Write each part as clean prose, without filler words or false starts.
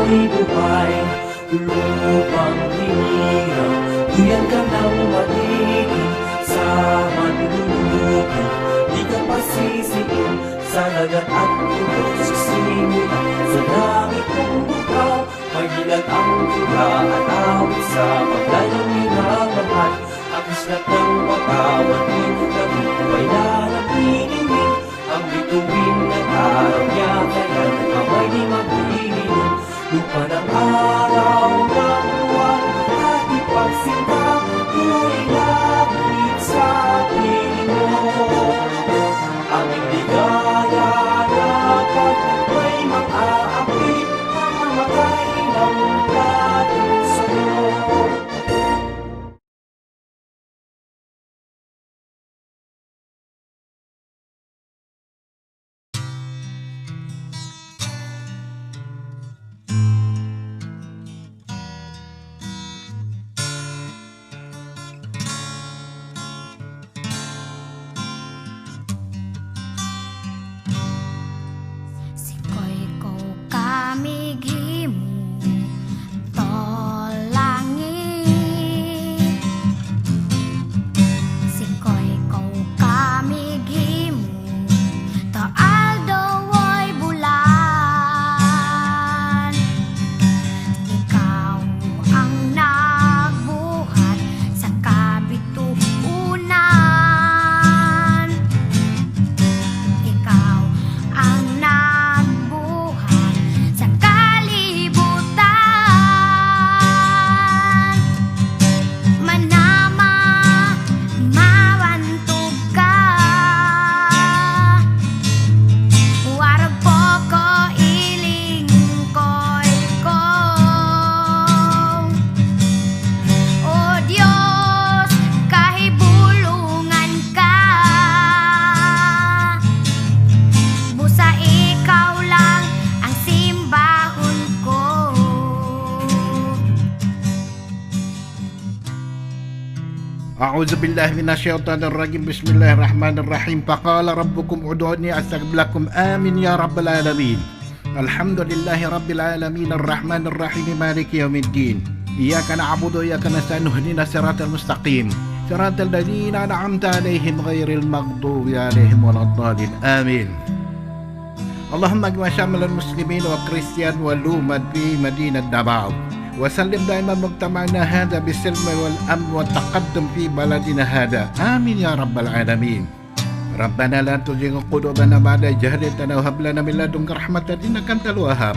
ako'y buhay, lupang hinirang, duyan ka ng magiging sa manlulupin. Di ka pasisiin sa lagat at tulog, sisimula sa langit kong bukaw. Magilan ang tula at awit sa paglayang minamahal. Ang islat ng pagkawat mo'y nabubuhay na napilimig. Ang bituin ng araw niya, kaya nagkamay di magbihinin. Lupa ng araw ng buwan at ipagsinta, tuloy langit sa piling mo. Ang ligaya dapat may mang-aakit, mamamatay ng lahat sa'yo. Sikoy ko kamighimo to langit. Sikoy ko kamighimo to aldaw-oy bulan. Ikaw ang nagbuhat sa kabituunan. Ikaw ang nagbuhat sa kalibutan. Manama, mawantog ka. Warag po ko ilingkoy ko. O Diyos, kahibulungan ka. Busa ikaw lang ang simbahon ko. أعوذ بالله من الشيطان الرجيم بسم الله الرحمن الرحيم فقال ربكم ادعوني أستجب لكم آمين يا رب العالمين الحمد لله رب العالمين الرحمن الرحيم مالك يوم الدين إياك نعبد وإياك نستعين اهدنا الصراط المستقيم صراط الذين أنعمت عليهم غير المغضوب عليهم ولا الضالين آمين اللهم اجمع شامل المسلمين والكريستيان والأمة في مدينة دماغ وسلم دائما مجتمعنا هذا بالسلم والأمن والتقدم في بلدنا هذا آمين يا رب العالمين ربنا لا تزغ قلوبنا بعد إذ هديتنا وهب لنا من لدنك رحمة إنك أنت الوهاب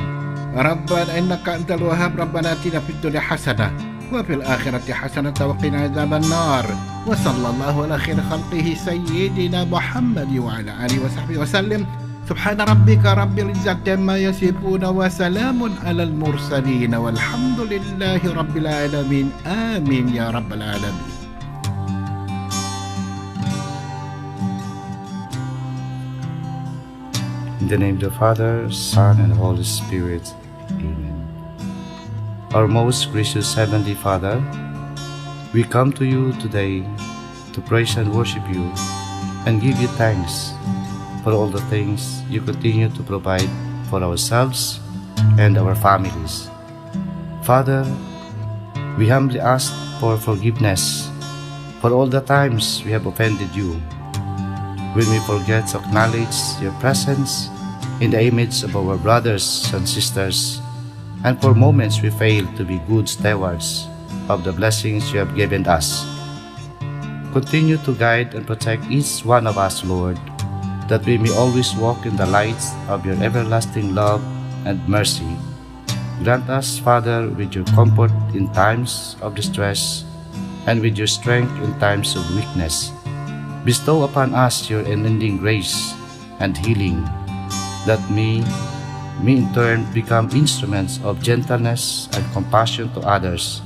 ربنا إنك أنت الوهاب ربنا آتنا في الدنيا حسنة وفي الآخرة حسنة وقنا عذاب النار وصلى الله على خير خلقه سيدنا محمد وعلى آله وصحبه وسلم سبحان ربك رب العزة عما يصفون وسلام على المرسلين والحمد لله رب العالمين آمين يا رب العالمين. In the name of the Father, Son, and Holy Spirit. Amen. Our most gracious Heavenly Father, we come to you today to praise and worship you and give you thanks for all the things you continue to provide for ourselves and our families. Father, we humbly ask for forgiveness for all the times we have offended you, when we forget to acknowledge your presence in the image of our brothers and sisters, and for moments we fail to be good stewards of the blessings you have given us. Continue to guide and protect each one of us, Lord, that we may always walk in the lights of your everlasting love and mercy. Grant us, Father, with your comfort in times of distress and with your strength in times of weakness. Bestow upon us your unending grace and healing, that we may in turn become instruments of gentleness and compassion to others.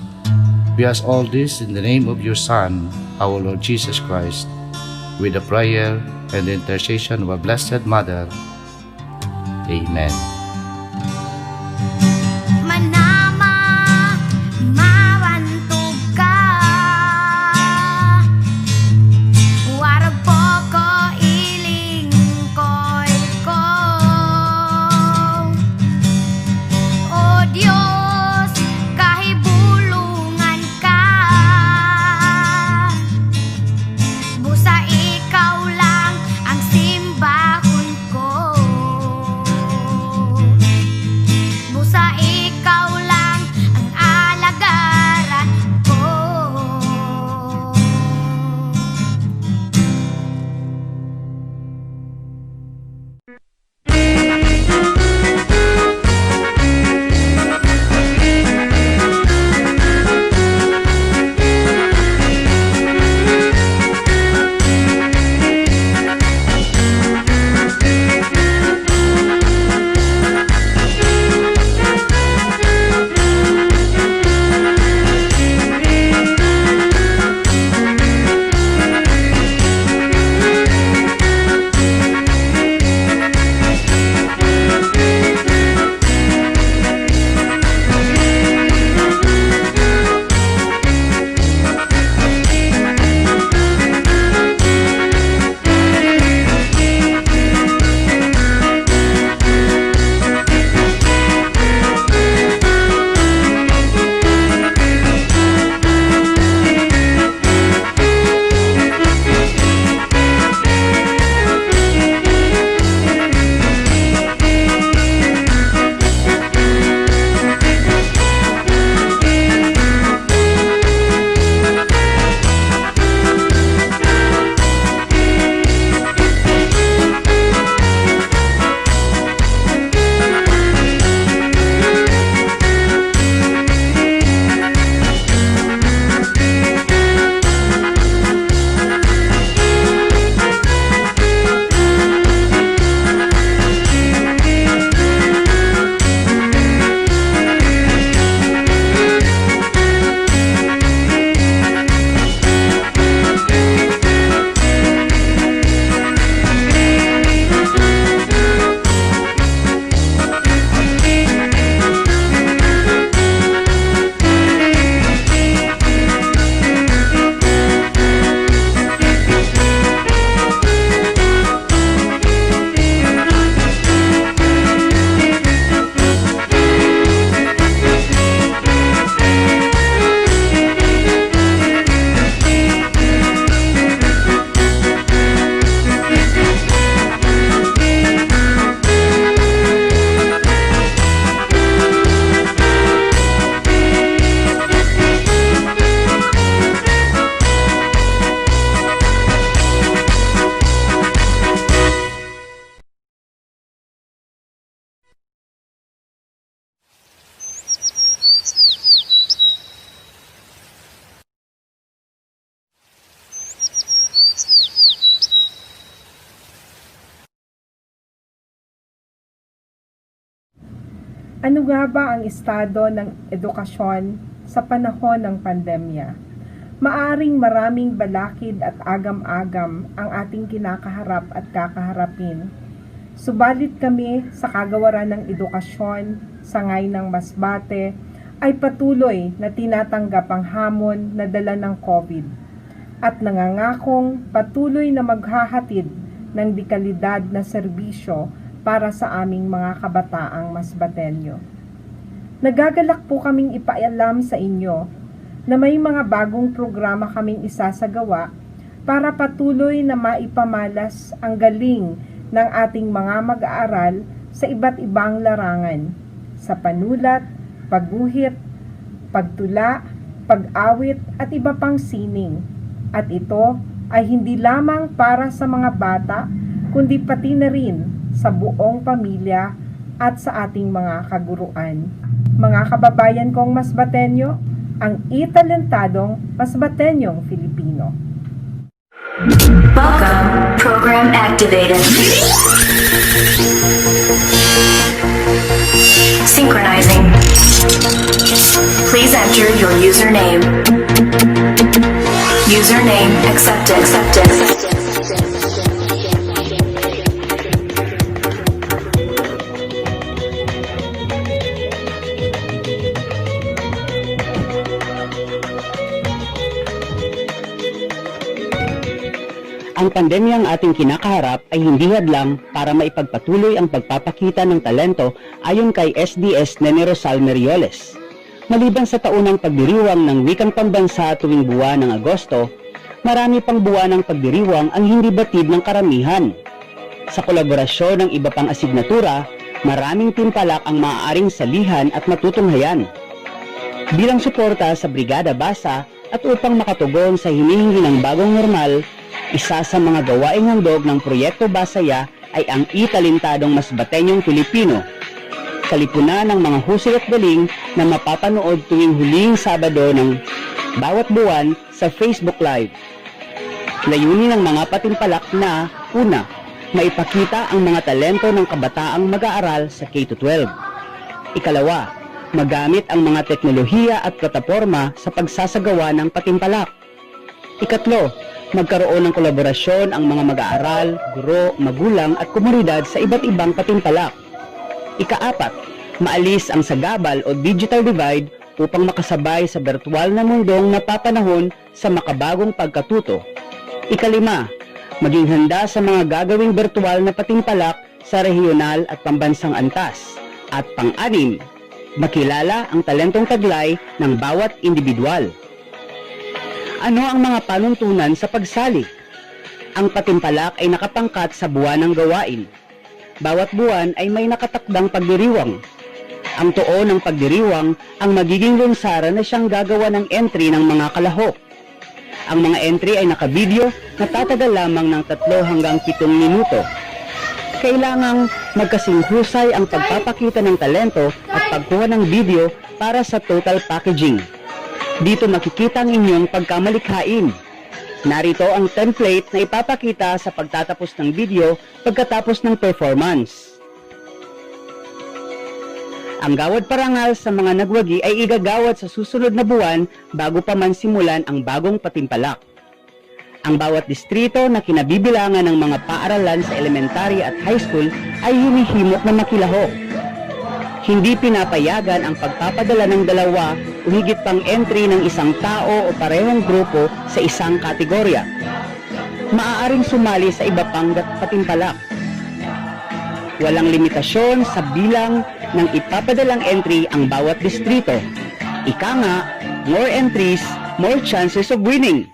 We ask all this in the name of your Son, our Lord Jesus Christ, with the prayer and the intercession of our Blessed Mother. Amen. Manama, mawantog ka. Warag po ko ilingkoy ko. O Diyos, Ano nga ba ang estado ng edukasyon sa panahon ng pandemya? Maaring maraming balakid at agam-agam ang ating kinakaharap at kakaharapin. Subalit kami sa kagawaran ng edukasyon, sangay ng Masbate, ay patuloy na tinatanggap ang hamon na dala ng COVID at nangangakong patuloy na maghahatid ng dekalidad na serbisyo para sa aming mga kabataang Masbateño. Nagagalak po kaming ipaalam sa inyo na may mga bagong programa kaming isasagawa para patuloy na maipamalas ang galing ng ating mga mag-aaral sa iba't ibang larangan, sa panulat, pagguhit, pagtula, pag-awit at iba pang sining. At ito ay hindi lamang para sa mga bata, kundi pati na rin sa buong pamilya at sa ating mga kaguruan. Mga kababayan kong Masbateño, ang italentadong Masbateñong Filipino. Welcome, program activated. Synchronizing. Please enter your username. Username accepted. Ang pandemyang ating kinakaharap ay hindi hadlang para maipagpatuloy ang pagpapakita ng talento ayon kay SDS Nene Rosal Merioles. Maliban sa taunang pagdiriwang ng wikang pambansa tuwing buwan ng Agosto, marami pang buwan ng pagdiriwang ang hindi batid ng karamihan. Sa kolaborasyon ng iba pang asignatura, maraming timpalak ang maaaring salihan at matutunghayan. Bilang suporta sa Brigada Basa at upang makatugon sa hinihingi ng bagong normal, isa sa mga gawaing handog ng Proyekto Basaya ay ang italentadong Masbateñong Filipino. Kalipunan ng mga husay at galing na mapapanood tuwing huling Sabado ng bawat buwan sa Facebook Live. Layunin ng mga patimpalak na, una, maipakita ang mga talento ng kabataang mag-aaral sa K-12. Ikalawa, magamit ang mga teknolohiya at plataporma sa pagsasagawa ng patimpalak. Ikatlo, magkaroon ng kolaborasyon ang mga mag-aaral, guro, magulang at komunidad sa iba't ibang patimpalak. Ikaapat, maalis ang sagabal o digital divide upang makasabay sa virtual na mundong napapanahon sa makabagong pagkatuto. Ikalima, maging handa sa mga gagawing virtual na patimpalak sa regional at pambansang antas. At pang-anim, makilala ang talentong taglay ng bawat individual. Ano ang mga panuntunan sa pagsali? Ang patimpalak ay nakapangkat sa buwan ng gawain. Bawat buwan ay may nakatakdang pagdiriwang. Ang tuon ng pagdiriwang ang magiging lunsaran na siyang gagawa ng entry ng mga kalahok. Ang mga entry ay naka-video na tatagal lamang ng 3 hanggang 7 minuto. Kailangang magkasinghusay ang pagpapakita ng talento at pagkuha ng video para sa total packaging. Dito makikita ang inyong pagkamalikhain. Narito ang template na ipapakita sa pagtatapos ng video pagkatapos ng performance. Ang gawad parangal sa mga nagwagi ay igagawad sa susunod na buwan bago pa man simulan ang bagong patimpalak. Ang bawat distrito na kinabibilangan ng mga paaralan sa elementary at high school ay hinihimok na makilahok. Hindi pinapayagan ang pagpapadala ng 2 o higit pang entry ng isang tao o parehong grupo sa isang kategorya. Maaaring sumali sa iba pang patimpalak. Walang limitasyon sa bilang ng ipapadalang entry ang bawat distrito. Ika nga, more entries, more chances of winning.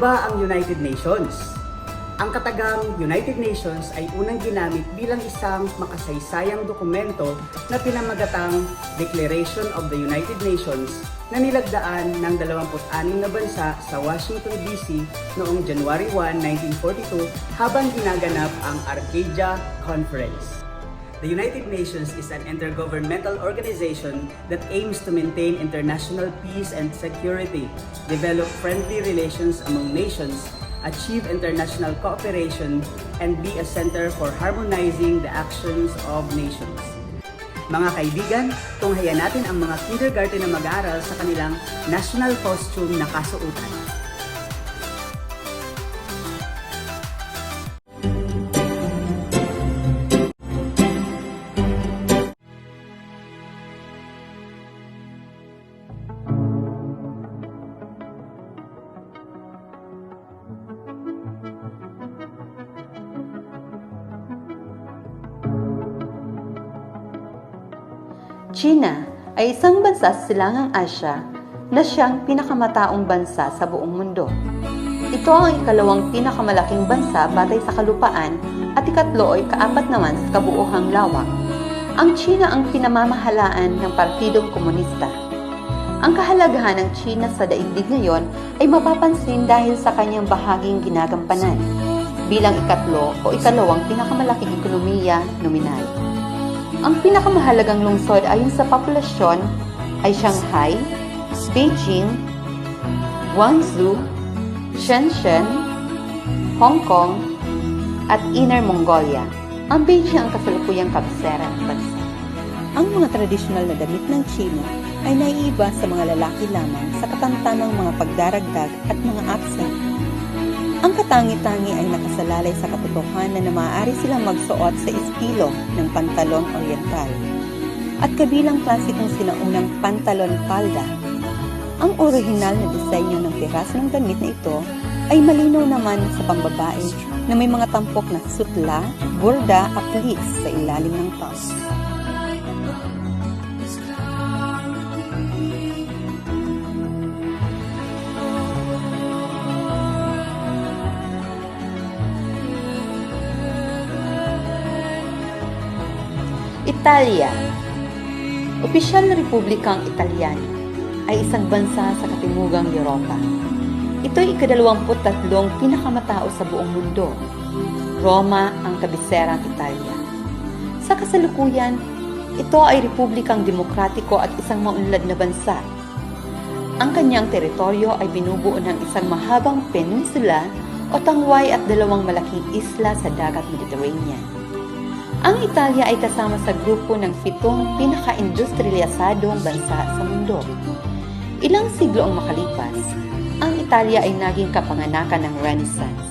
ba ang United Nations? Ang katagang United Nations ay unang ginamit bilang isang makasaysayang dokumento na pinamagatang Declaration of the United Nations na nilagdaan ng 26 na bansa sa Washington DC noong January 1, 1942 habang ginaganap ang Arcadia Conference. The United Nations is an intergovernmental organization that aims to maintain international peace and security, develop friendly relations among nations, achieve international cooperation, and be a center for harmonizing the actions of nations. Mga kaibigan, tunghayan natin ang mga kindergarten na mag-aaral sa kanilang national costume na kasuotan. China ay isang bansa sa silangang Asya na siyang pinakamataong bansa sa buong mundo. Ito ang ikalawang pinakamalaking bansa batay sa kalupaan at ikatlo ay kaapat naman sa kabuuhang lawak. Ang China ang pinamamahalaan ng Partidong Komunista. Ang kahalagahan ng China sa daigdig ngayon ay mapapansin dahil sa kanyang bahaging ginagampanan bilang ikatlo o ikalawang pinakamalaking ekonomiya nominal. Ang pinakamahalagang lungsod ayon sa populasyon ay Shanghai, Beijing, Guangzhou, Shenzhen, Hong Kong, at Inner Mongolia. Ang Beijing ang kasalukuyang kabisera ng bansa. Ang mga tradisyonal na damit ng China ay naiiba sa mga lalaki lamang sa katamtamang mga pagdaragdag at mga accent. Ang katangi-tangi ay nakasalalay sa katotohanan na maaari silang magsuot sa estilo ng pantalon oriental at kabilang klasikong sinaunang pantalon palda. Ang orihinal na disenyo ng piraso ng damit na ito ay malinaw naman sa pambabae na may mga tampok na sutla, borda at pleats sa ilalim ng top. Italia. Opisyal na Republikang Italyano ay isang bansa sa katimugang Europa. Ito ay ika-23 pinakamatao sa buong mundo. Roma ang kabiserang Italia. Sa kasalukuyan, ito ay Republikang Demokratiko at isang maunlad na bansa. Ang kanyang teritoryo ay binubuo ng isang mahabang peninsula o tangway at dalawang malaking isla sa dagat Mediterranean. Ang Italia ay kasama sa grupo ng 7 pinaka-industrialisadong bansa sa mundo. Ilang siglo ang makalipas, ang Italia ay naging kapanganakan ng Renaissance.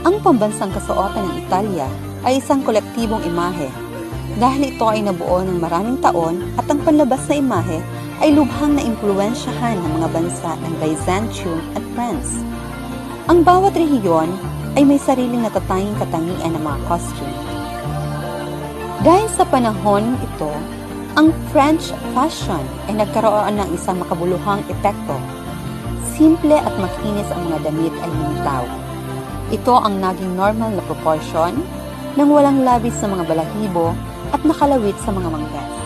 Ang pambansang kasuotan ng Italia ay isang kolektibong imahe dahil ito ay nabuo ng maraming taon at ang panlabas na imahe ay lubhang na impluwensyahan ng mga bansa ng Byzantium at France. Ang bawat rehiyon ay may sariling natatanging katangian ng mga costume. Dahil sa panahon ito, ang French fashion ay nagkaroon ng isang makabuluhang epekto. Simple at makinis ang mga damit ay lumitaw. Ito ang naging normal na proportion ng walang labis na mga balahibo at nakalawit sa mga manggas.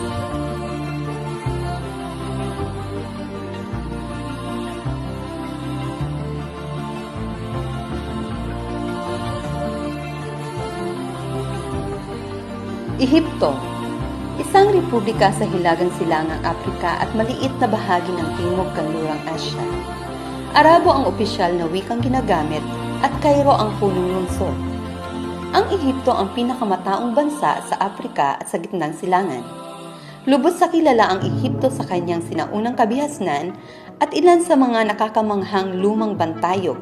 Ehipto, isang republika sa hilagang silangang Afrika at maliit na bahagi ng timog kanlurang Asya. Arabo ang opisyal na wikang ginagamit at Cairo ang punong lungsod. Ang Ehipto ang pinakamataong bansa sa Afrika at sa gitnang silangan. Lubos sa kilala ang Ehipto sa kanyang sinaunang kabihasnan at ilan sa mga nakakamanghang lumang bantayog,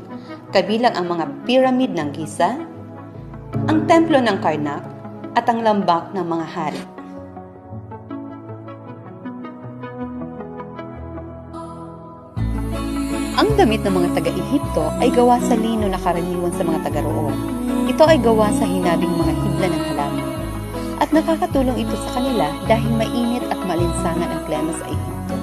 kabilang ang mga piramid ng Giza, ang templo ng Karnak, at ang lambak ng mga hari. Ang damit ng mga taga-Ehipto ay gawa sa lino na karaniwan sa mga taga-roon. Ito ay gawa sa hinabing mga hibla ng halaman. At nakakatulong ito sa kanila dahil mainit at malinsangan ang klima sa Ehipto.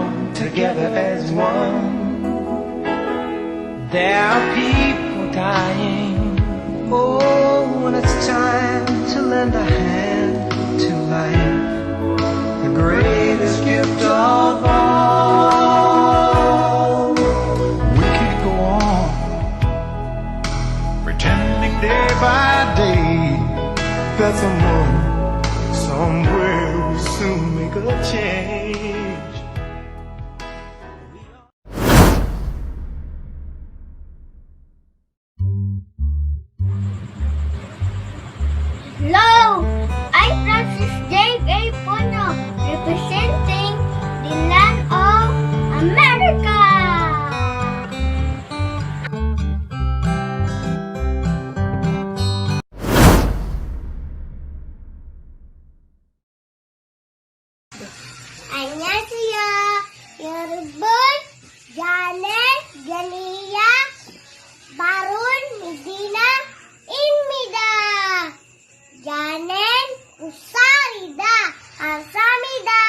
bound together as one. There are people dying. Oh, when it's time to lend a hand to life, the greatest gift of all. We could go on pretending day by day that someone, somewhere will soon make a change. Hello! I'm Francis J. A. Puno, representing the land of America! 안녕하세요. 여러분, Janet, Jania, Barun, Medina, Inmida. Janen, Usarida, Asamida.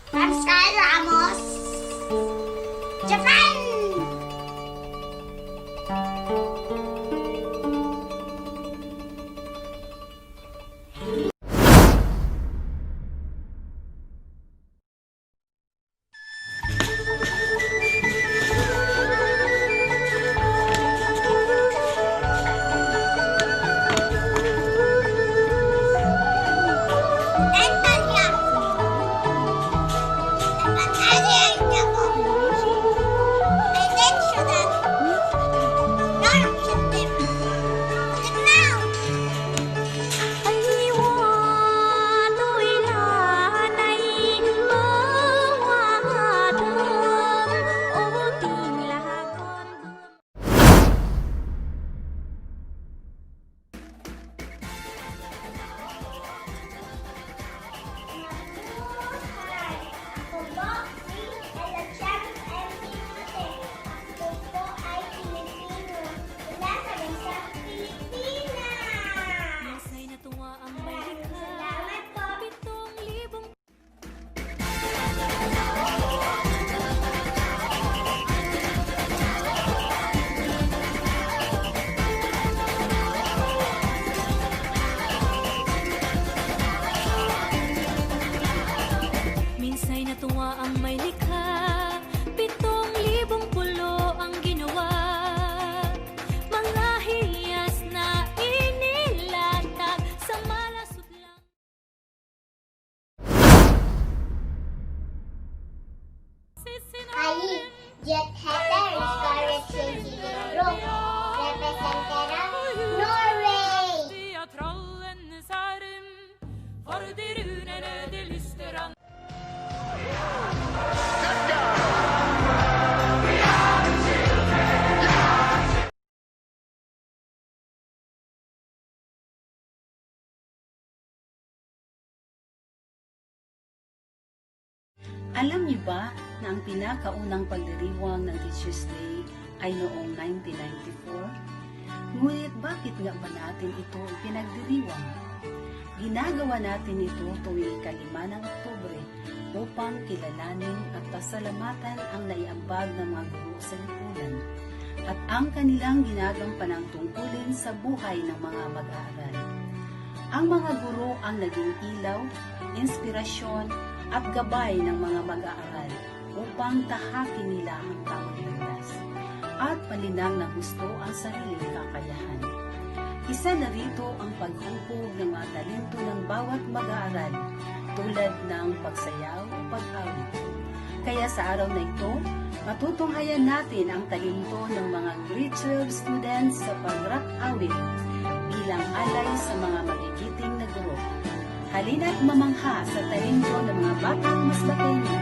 Pascal Ramos, Japan. Jet Hatter Scarlet Cecilia Group, representerar Norway. Alam niyo ba na ang pinakaunang pagdiriwang ng Teachers Day ay noong 1994? Ngunit bakit nga ba natin ito pinagdiriwang? Ginagawa natin ito tuwing ika-5 ng Oktubre upang kilalanin at pasalamatan ang naiambag ng mga guro sa lipunan at ang kanilang ginagampanang tungkulin sa buhay ng mga mag-aaral. Ang mga guro ang naging ilaw, inspirasyon, at gabay ng mga mag-aaral upang tahakin nila ang tamang landas at palinang ng gusto ang sariling kakayahan. Isa na rito ang paghubog ng mga talento ng bawat mag-aaral tulad ng pagsayaw o pag-awit. Kaya sa araw na ito, matutunghayan natin ang talento ng mga grade 12 students sa pag-rap awit bilang alay sa mga magigiting na guro. Halina't mamangha sa talento ng mga batang mas matalino.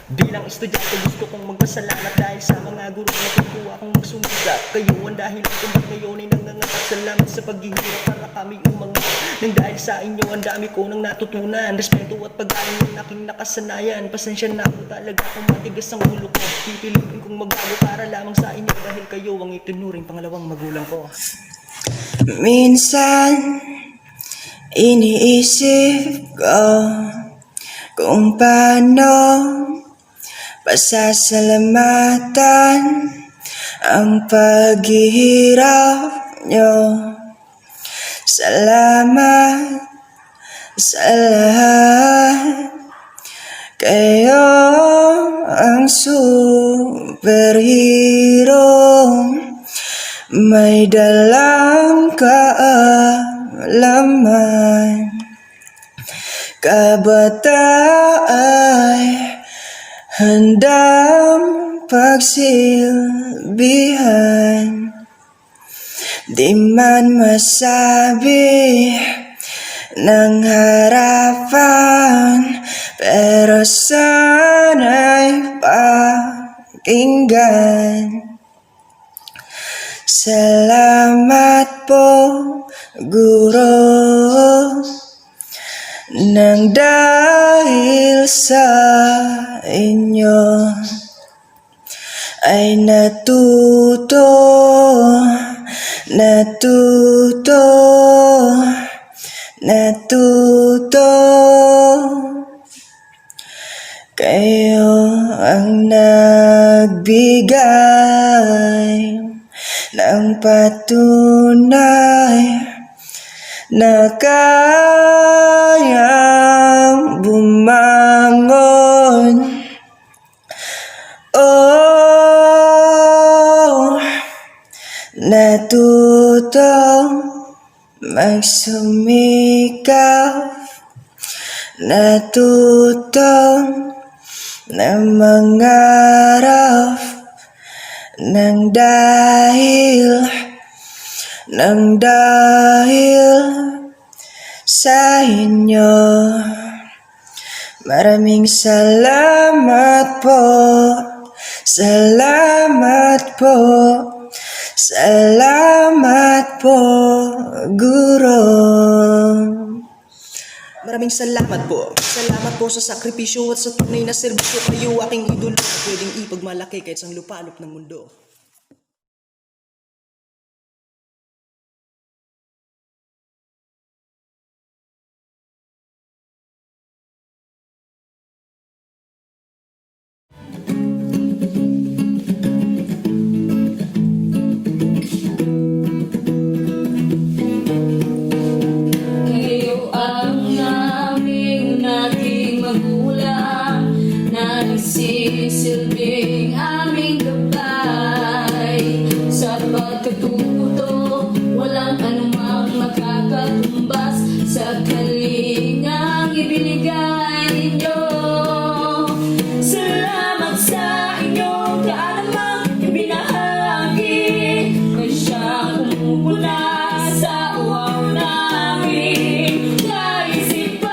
Bilang estudyante gusto kong magpasalamat dahil sa mga guro na tutuwa akong magsumikap. Kayo ang dahilan kung ba't ngayon ay nangangatak. Salamat sa paghihirap para kami umangat. Nang dahil sa inyo ang dami ko nang natutunan. Respeto at pag-aling yung aking nakasanayan. Pasensya na ako talaga kung matigas ang ulo ko. Pipiliin kong magbago para lamang sa inyo dahil kayo ang itinuring pangalawang magulang ko. Minsan iniisip ko kung paano pasasalamatan ang paghihirap nyo. Salamat sa lahat. Kayo ang superhero, may dalang kaalaman. Kabata ay handang pagsilbihan. Di man masabi ng harapan, pero sana'y pakinggan. Salamat po, guro, nang dahil sa inyo ay natuto kayo ang nagbigay ng patunay na kayang bumangon. Oh, natutong magsumikap, natutong na mangarap nang dahil sa inyo. Maraming salamat po, guro. Maraming salamat po. Salamat po sa sakripisyo at sa tunay na serbisyo. Kayo aking idolo na pwedeng ipagmalaki kahit sa lupalop ng mundo. Kayo ang aming naging magulang na nagsisilbing aming gabay. Sa pagkatuto, walang anumang makakatumbas sa kalingang ibinigay ninyo. Salamat sa inyong kaanamang ibinahagi. May siyang kumupuna sa uwaw namin kaisipan.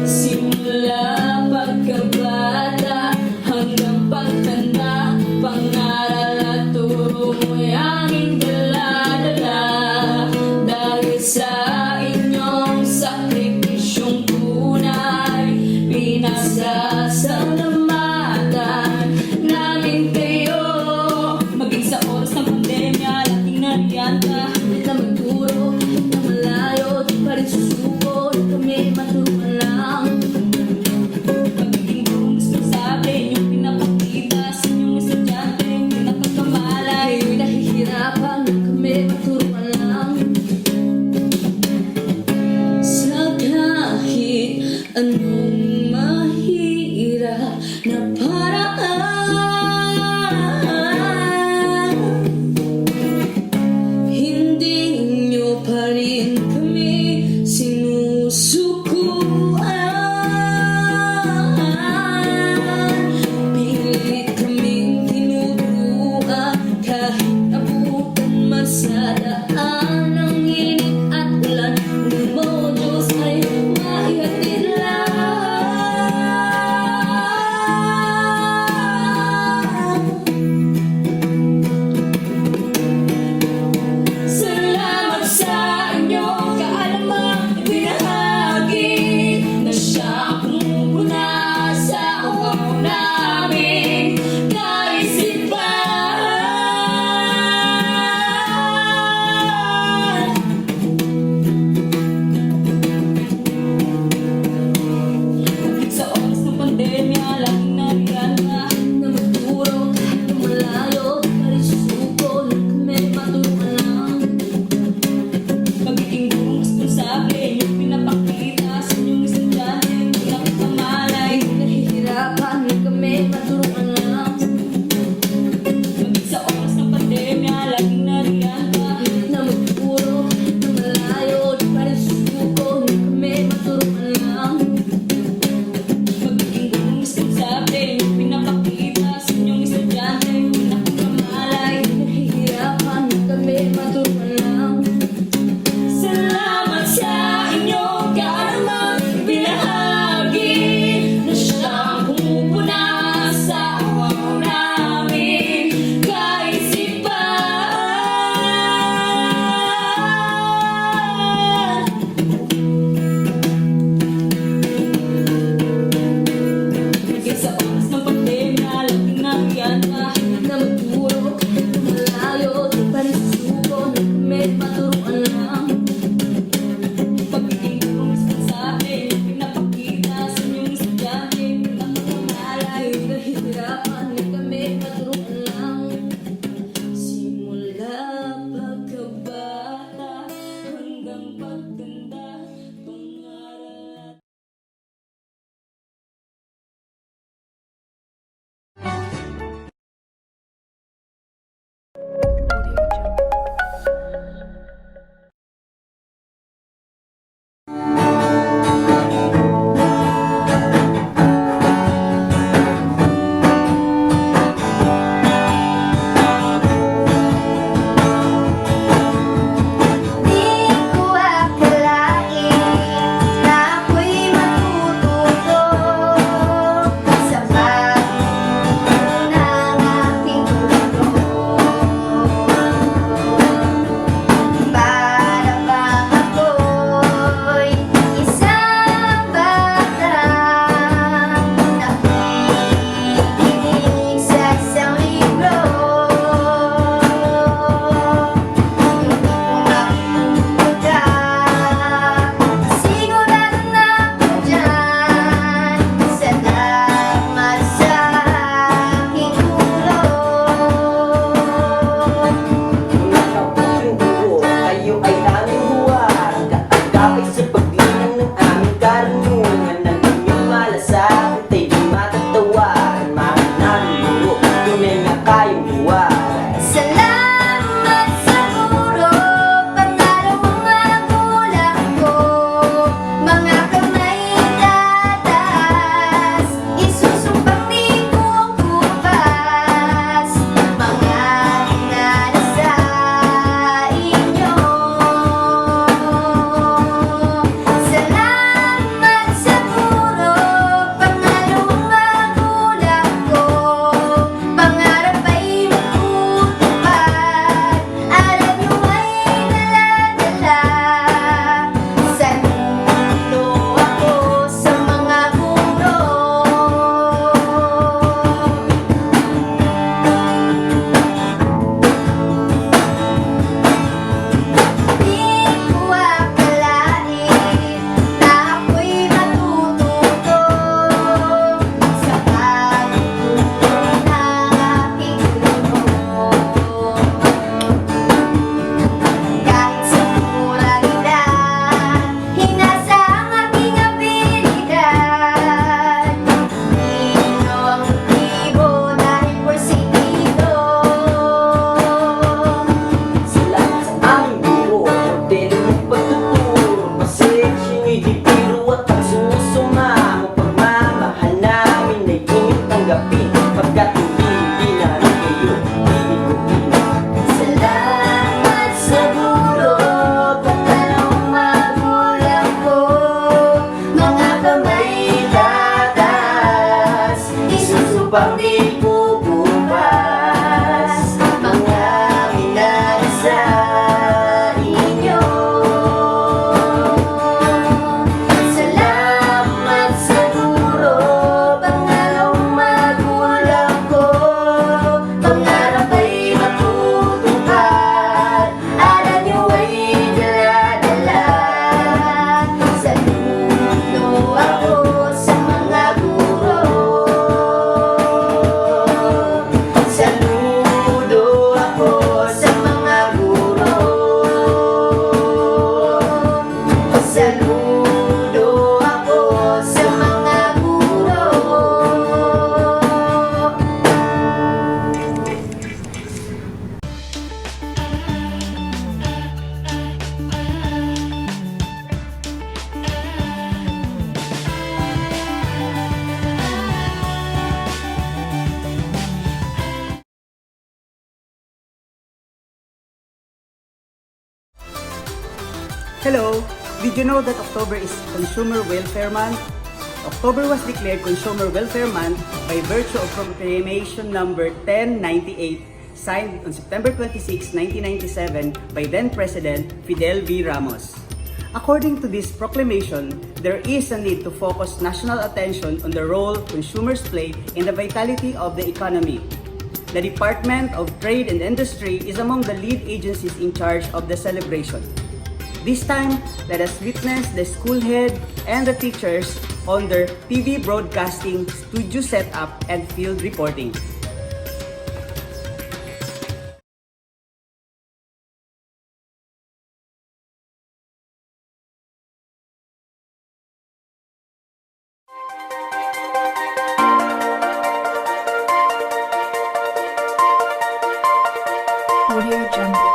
Simula pagkabata hanggang pagtanda, pangaral at turo mo'y aming dala-dala. Dahil sa inyong sakripisyong tunay, pinasasalamatan namin kayo. Maging sa oras ng pandemya, laging nariyan kahit na magturo na malayo, di pa rin susuko na kami matuman lang. Pagiging gurong responsable, inyong pinapakita sa inyong estudyante, hindi nakakamalay, nahihirapan na kami maturuan lang. Sa kahit anong mahirap na paraan, hindi nyo pa rin kami sinusukuan. Pilit kaming tinuturuan kahit abutan man sa daan. Hello! Did you know that October is Consumer Welfare Month? October was declared Consumer Welfare Month by virtue of Proclamation Number 1098, signed on September 26, 1997 by then President Fidel V. Ramos. According to this proclamation, there is a need to focus national attention on the role consumers play in the vitality of the economy. The Department of Trade and Industry is among the lead agencies in charge of the celebration. This time, let us witness the school head and the teachers on their TV broadcasting, studio setup, and field reporting. Audio Jungle.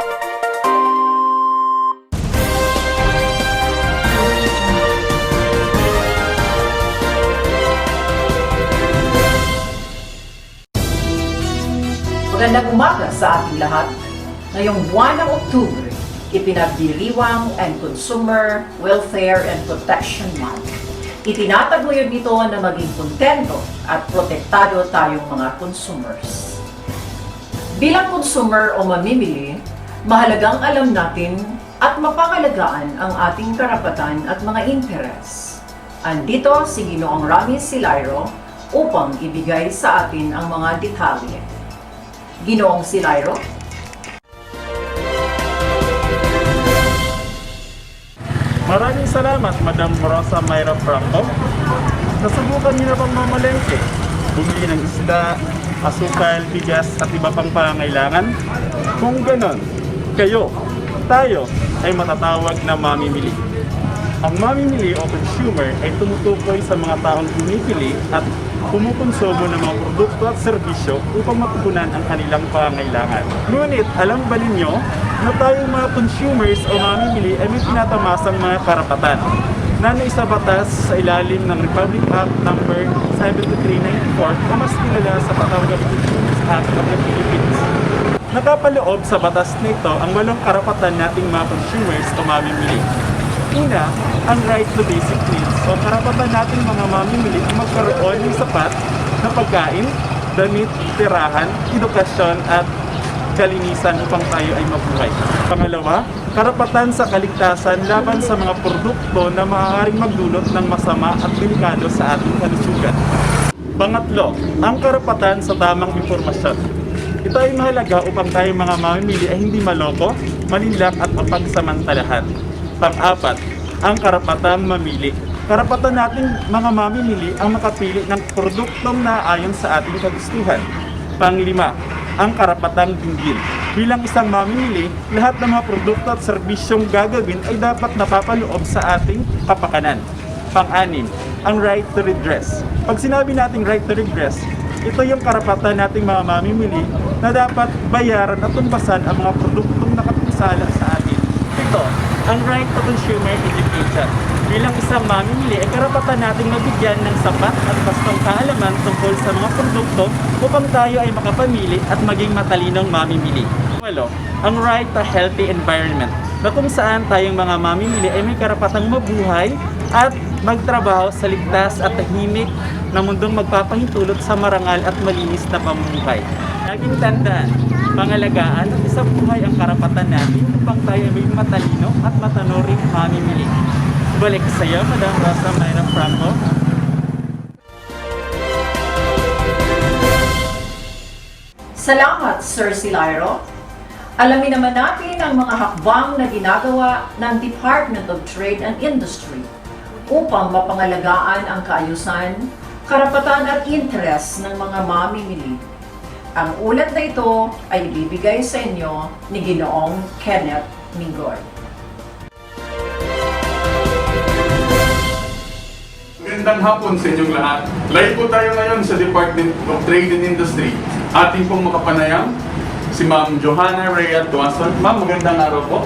Magandang umaga sa ating lahat. Ngayong buwan ng Oktubre, ipinagdiriwang ang Consumer Welfare and Protection Month. Itinataguyod nito na maging kontento at protektado tayong mga consumers. Bilang consumer o mamimili, mahalagang alam natin at mapangalagaan ang ating karapatan at mga interes. Andito si Ginoong Rami Silairo upang ibigay sa atin ang mga detalye. Ginoong Silairo? Maraming salamat, Madam Rosa Mayra Franco. Nasubukan niyo na bang mamalengke? Bumili ng isda, asukal, bigas at iba pang pangangailangan? Kung ganon, kayo, tayo ay matatawag na mamimili. Ang mamimili o consumer ay tumutukoy sa mga taong pumipili at kumukonsumo ng mga produkto at serbisyo upang matugunan ang kanilang pangangailangan. Ngunit alam ba ninyo na tayong mga consumers o mamimili ay may tinatamasang mga karapatan na naisabatas sa ilalim ng Republic Act No. 7394 o mas kilala sa Patawag Consumers Act of the Philippines. Nakapaloob sa batas nito ang 8 karapatan nating mga consumers o mamimili. Una, ang right to basic needs o karapatan nating mga mamimili ang magkaroon ng sapat na pagkain, damit, tirahan, edukasyon at kalinisan upang tayo ay mabuhay. Pangalawa, karapatan sa kaligtasan laban sa mga produkto na maaaring magdulot ng masama at delikado sa ating kalusugan. Pangatlo, ang karapatan sa tamang impormasyon. Ito ay mahalaga upang tayong mga mamimili ay hindi maloko, malinlak at mapagsamantalahan. Pang-apat, ang karapatang mamili. Karapatan nating mga mamimili ang makapili ng produktong naayon sa ating kagustuhan. Pang-lima, ang karapatang dinggin. Bilang isang mamimili, lahat ng mga produkto at serbisyong gagawin ay dapat napapaloob sa ating kapakanan. Pang-anim, ang right to redress. Pag sinabi nating right to redress, ito yung karapatan nating mga mamimili na dapat bayaran at tunbasan ang mga produktong nakapinsala sa atin. Ito, ang right to consumer education. Bilang isang mamimili, ay karapatan nating mabigyan ng sapat at bastong kaalaman tungkol sa mga produkto upang tayo ay makapamili at maging matalinong mamimili. Walo, ang right to healthy environment, na kung saan tayong mga mamimili ay may karapatang mabuhay at magtrabaho sa ligtas at tahimik na mundong magpapahintulot sa marangal at malinis na pamumuhay. Laging tandaan, pangalagaan at isang buhay ang karapatan natin upang tayo ay maging matalino at matanuring mamimili. Balik sa iyo, Madam Rosa Mayra Franco. Salamat, Sir Silairo. Alamin naman natin ang mga hakbang na ginagawa ng Department of Trade and Industry upang mapangalagaan ang kaayusan, karapatan at interes ng mga mamimili. Ang ulat na ito ay ibibigay sa inyo ni Ginoong Kenneth Mingoy. Magandang hapon sa inyong lahat. Live po tayo ngayon sa Department of Trade and Industry. Ating pong makapanayam, si Ma'am Johanna Rhea Tuason. Ma'am, magandang araw po.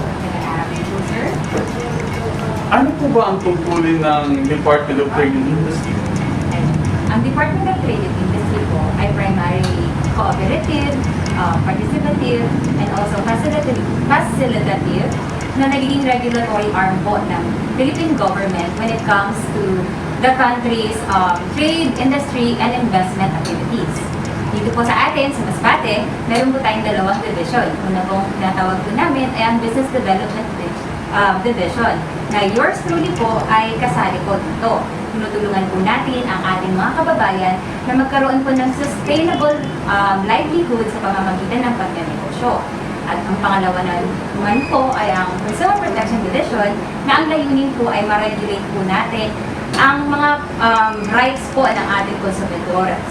Ano po ba ang tungkulin ng Department of Trade and Industry? Ang Department of Trade and Industry po ay primarily cooperative, participative, and also facilitative na nagiging regulatory arm po ng Philippine government when it comes to the country's trade, industry, and investment activities. Dito po sa atin, sa Masbate, meron po tayong dalawang division. Una pong tinatawag po namin ay ang Business Development Division, na yours truly po ay kasali po dito. Tinutulungan po natin ang ating mga kababayan na magkaroon po ng sustainable livelihood sa pamamagitan ng pagnenegosyo. At ang pangalawa naman po ay ang Consumer Protection Division, na ang layunin po ay ma-regulate po natin ang mga rights po ng ating consumidores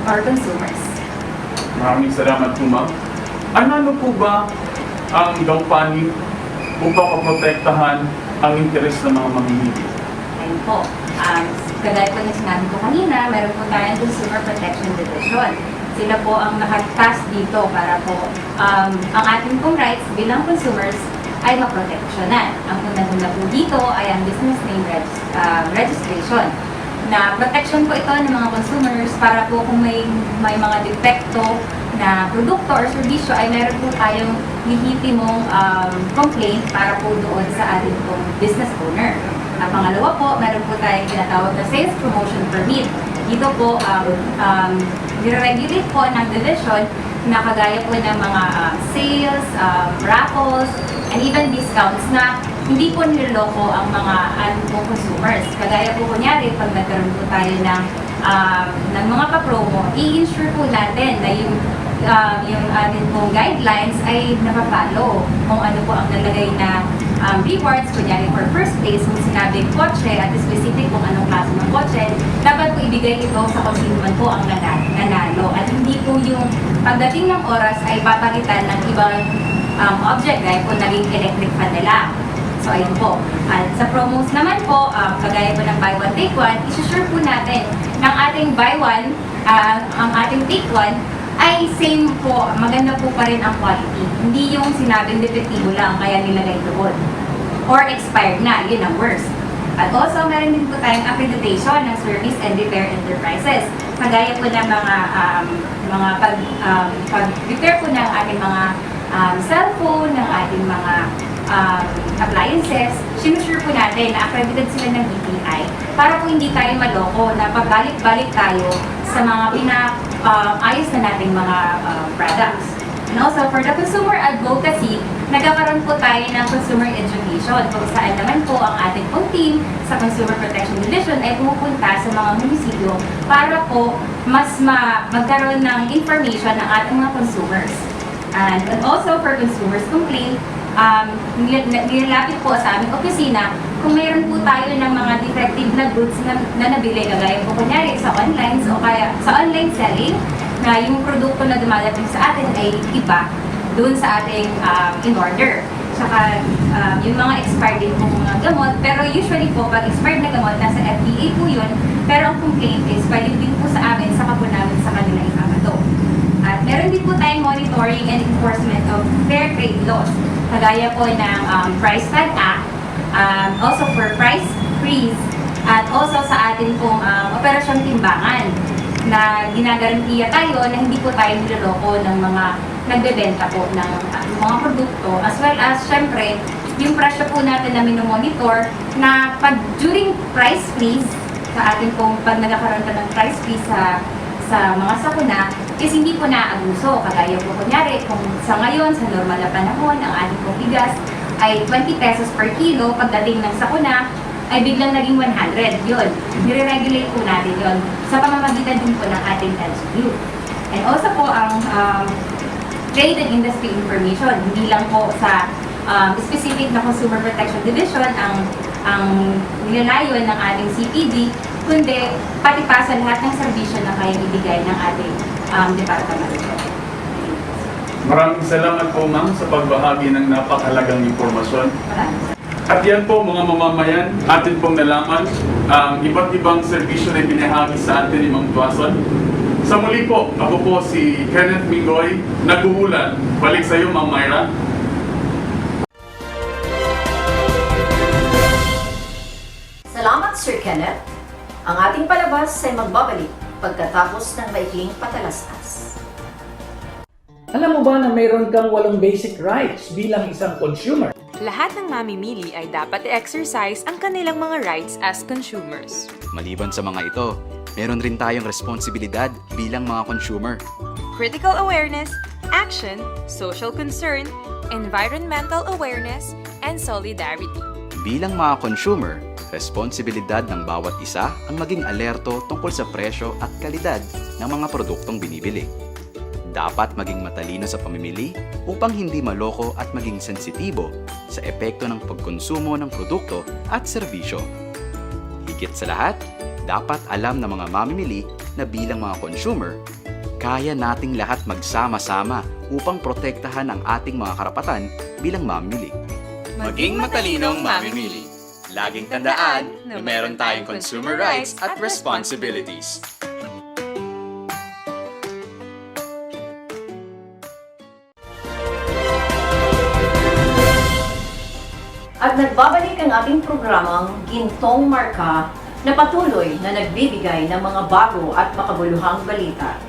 or consumers. Maraming salamat po, ma'am. Ano po ba ang gawain upang maprotektahan ang interes ng mga mamimili? Ayun po. Kagaya po na sinabi ko kanina, meron po tayong Consumer Protection Division. Sila po ang nakatask dito para po ang ating pong rights bilang consumers ay maproteksyonan. Ang unang-una po dito ay ang business name registration, na protection po ito ng mga consumers para po kung may mga depekto na produkto or serbisyo ay meron po tayong lehitimong complaint para po doon sa ating pong business owner. Ang pangalawa po, meron po tayong tinatawag na sales promotion permit. Dito po, nire-regulate po ng division na kagaya po ng mga sales, raffles, and even discounts na hindi po niloloko ang mga consumers. Kagaya po kunyari, pag nagkaroon po tayo ng mga pa-promo, i-ensure po natin na yung ating pong guidelines ay napapalo. Kung ano po ang nalagay na rewards, kunyari for first place, kung sinabing kotse at specific kung anong klase ng kotse, dapat po ibigay ito sa kung sino man po ang nanalo. At hindi po yung pagdating ng oras ay papalitan ng ibang object, dahil po naging electric fan nila. So, ayun po. At sa promos naman po, kagaya po ng buy one, take one, isusure po natin ng ating buy one, ang ating take one, ay same po, maganda po pa rin ang quality. Hindi yung sinabing defektibo lang, kaya nilagay doon. Or expired na, yun ang worst. At also, meron din po tayong accreditation ng service and repair enterprises. Kagaya po ng mga pag-repair po ng ating mga cellphone, ng ating mga appliances, sinusure po natin na accredited sila ng DTI para po hindi tayo maloko na pabalik-balik tayo sa mga ayos na nating mga products. And also, for the consumer advocacy, nagkakaroon po tayo ng consumer education kung saan naman po ang ating pong team sa Consumer Protection Division ay pumupunta sa mga munisipyo para po mas magkaroon ng information ng ating mga consumers. And also, for consumers complaint, nilalapit po sa aming opisina kung mayroon po tayo ng mga defective na goods na nabili, kagaya po kunyari sa online o kaya sa online selling, na yung produkto na dumadating sa atin ay iba doon sa ating in-order. Tsaka yung mga expired din po mga gamot, pero usually po pag expired na gamot, nasa FDA po yun, pero ang complaint is pwede din po sa amin, saka po namin sa kanila ipapato. At meron din po tayong monitoring and enforcement of fair trade laws, kagaya po ng Price Tag Act, also for price freeze, at also sa atin pong operasyong timbangan, na ginagarantiya tayo na hindi po tayo niloloko ng mga nagbebenta po ng mga produkto, as well as syempre yung presyo po natin na minomonitor na pag during price freeze sa atin pong pag nagkakaroon ka ng price freeze sa mga sakuna is hindi po naabuso. Kagaya po kunyari kung sa ngayon sa normal na panahon ang ating pong bigas ay 20 pesos per kilo, pagdating ng sakuna ay biglang naging 100. Yun, nire-regulate po natin yun sa pamamagitan din po ng ating LGU. And also po ang trade and industry information, hindi lang po sa specific na Consumer Protection Division ang nilalayon ng ating CPD, kundi pati pa sa lahat ng serbisyo na kayang ibigay ng ating departamento. Maraming salamat po, ma'am, sa pagbahagi ng napakahalagang impormasyon. At yan po mga mamamayan, atin pong nalaman ang iba't ibang serbisyo na pinahagi sa atin ni Ma'am Tuason. Sa muli po, ako po si Kenneth Mingoy, naghuhulan. Balik sa iyo, Ma'am Myra. Salamat, Sir Kenneth. Ang ating palabas ay magbabalik pagkatapos ng maikling patalastas. Alam mo ba na mayroon kang 8 basic rights bilang isang consumer? Lahat ng mamimili ay dapat i-exercise ang kanilang mga rights as consumers. Maliban sa mga ito, meron rin tayong responsibilidad bilang mga consumer. Critical awareness, action, social concern, environmental awareness, and solidarity. Bilang mga consumer, responsibilidad ng bawat isa ang maging alerto tungkol sa presyo at kalidad ng mga produktong binibili. Dapat maging matalino sa pamimili upang hindi maloko at maging sensitibo sa epekto ng pagkonsumo ng produkto at serbisyo. Higit sa lahat, dapat alam ng mga mamimili na bilang mga consumer, kaya nating lahat magsama-sama upang protektahan ang ating mga karapatan bilang mamimili. Maging matalinong mamimili. Laging tandaan na meron tayong consumer rights at responsibilities. At nagbabalik ang ating programang Gintong Marka na patuloy na nagbibigay ng mga bago at makabuluhang balita.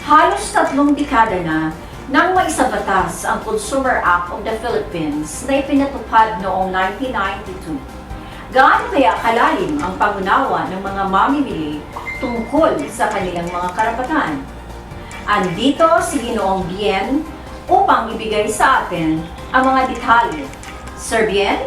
Halos 3 dekada na nang maisabatas ang Consumer Act of the Philippines na ipinatupad noong 1992. Gaano kaya kalalim ang pangunawa ng mga mamimili tungkol sa kanilang mga karapatan? Andito si Ginoong Bien upang ibigay sa atin ang mga detalye. Sir Bien?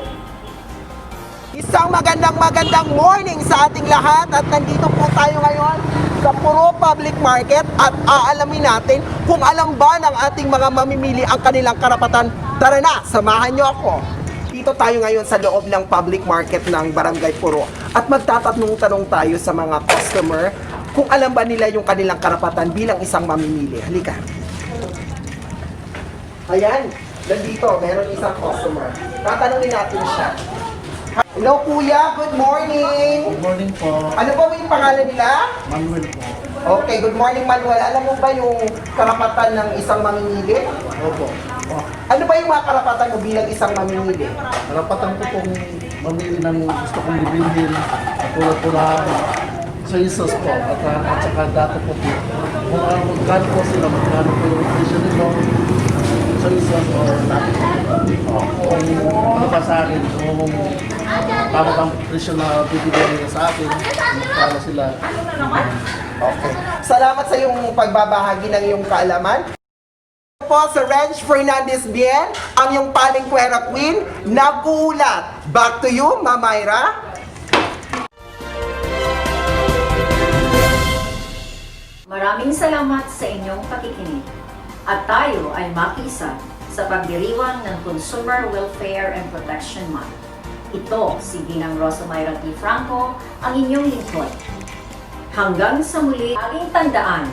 Isang magandang morning sa ating lahat at nandito po tayo ngayon sa Puro Public Market at aalamin natin kung alam ba ng ating mga mamimili ang kanilang karapatan. Tara na, samahan niyo ako. Dito tayo ngayon sa loob ng public market ng Barangay Puro at magtatanong-tanong tayo sa mga customer kung alam ba nila yung kanilang karapatan bilang isang mamimili. Halika. Ayan, nandito, meron isang customer. Tatanungin natin siya. Hello kuya, good morning! Good morning po. Ano po yung pangalan nila? Manuel po. Okay, good morning Manuel. Alam mo ba yung karapatan ng isang mamimili? Opo. Ano ba yung mga karapatan mo bilang isang mamimili? Karapatan ko pong mamili ng gusto kong bibilhin. Tulad po na sa isos po at saka dato po po. Kung magkano po sila, magkano po yung presyo nito sa isos or dato po. Kung ano ba sa akin, kung tama bang presyo na bibigyan nila sa akin, para sila. Okay. Salamat sa iyong pagbabahagi ng iyong kaalaman. Po sa Ranch Fernandez Bien, ang iyong Palenquera Queen, nagulat. Back to you, Mamayra. Maraming salamat sa inyong pakikinig. At tayo ay makisa sa pagdiriwang ng Consumer Welfare and Protection Month. Ito si Ginang Rosa Mayra T. Franco, ang inyong lingkod. Hanggang sa muli, laging tandaan,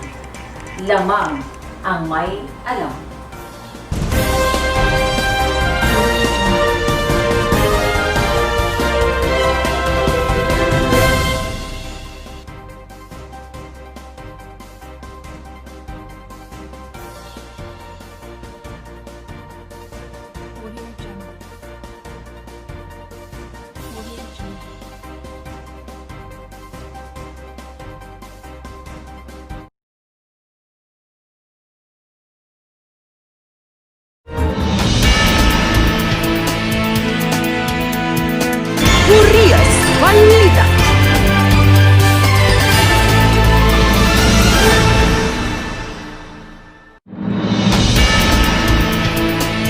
lamang ang may alam. Urias Balita.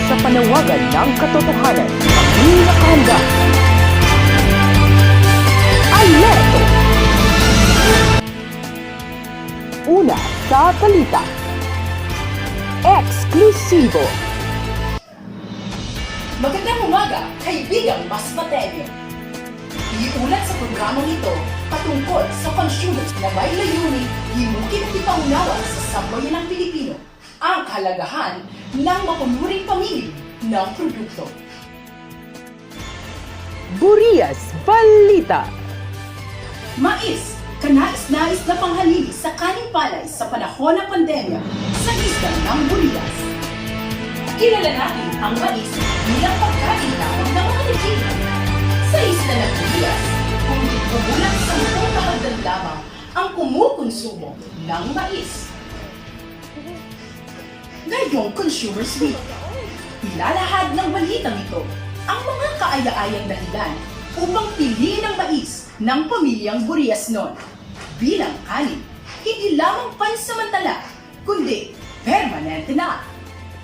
Sa panawagan ng katotohanan, ang nakahanda. Alerto! Una sa balita. Eksklusibo. Magandang umaga, kaibigang Mas Mateo. Iulat sa programang ito patungkol sa consumers na may layunin himukin at ipaunawa sa sambayanang Pilipino ang kahalagahan ng mapanuring pamili ng produkto. Urias Balita. Mais, kanais-nais na panghalili sa kaning palay sa panahon ng pandemya sa isla ng Burias. Kilala natin ang mais bilang pagkain lamang ng mga Pilipino. Sa isla ng Burias, kung kumulang 10 kahagdan lamang ang kumukonsumo ng mais. Ngayong Consumers Week, ilalahad ng balitang ito ang mga kaaya-ayang dahilan upang piliin ang mais ng pamilyang Buriasnon bilang kanin, hindi lamang pansamantala, kundi permanente na.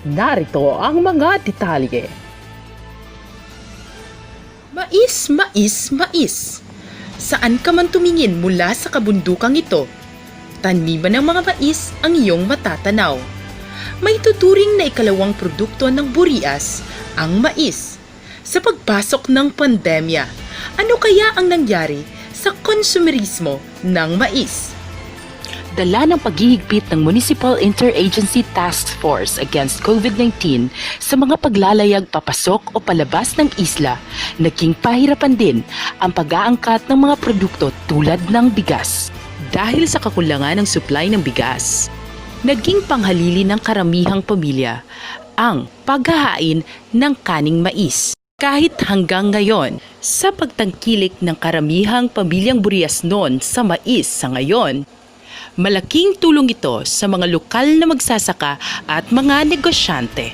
Narito ang mga detalye. Mais, mais, mais. Saan ka man tumingin mula sa kabundukang ito, taniman ng mga mais ang iyong matatanaw. May tuturing na ikalawang produkto ng Burias, ang mais. Sa pagpasok ng pandemya, ano kaya ang nangyari sa konsumerismo ng mais? Dala ng paghihigpit ng Municipal Interagency Task Force Against COVID-19 sa mga paglalayag papasok o palabas ng isla, naging pahirapan din ang pag-aangkat ng mga produkto tulad ng bigas. Dahil sa kakulangan ng supply ng bigas, naging panghalili ng karamihang pamilya ang paghahain ng kaning mais. Kahit hanggang ngayon, sa pagtangkilik ng karamihang pamilyang Buriasnon sa mais sa ngayon, malaking tulong ito sa mga lokal na magsasaka at mga negosyante.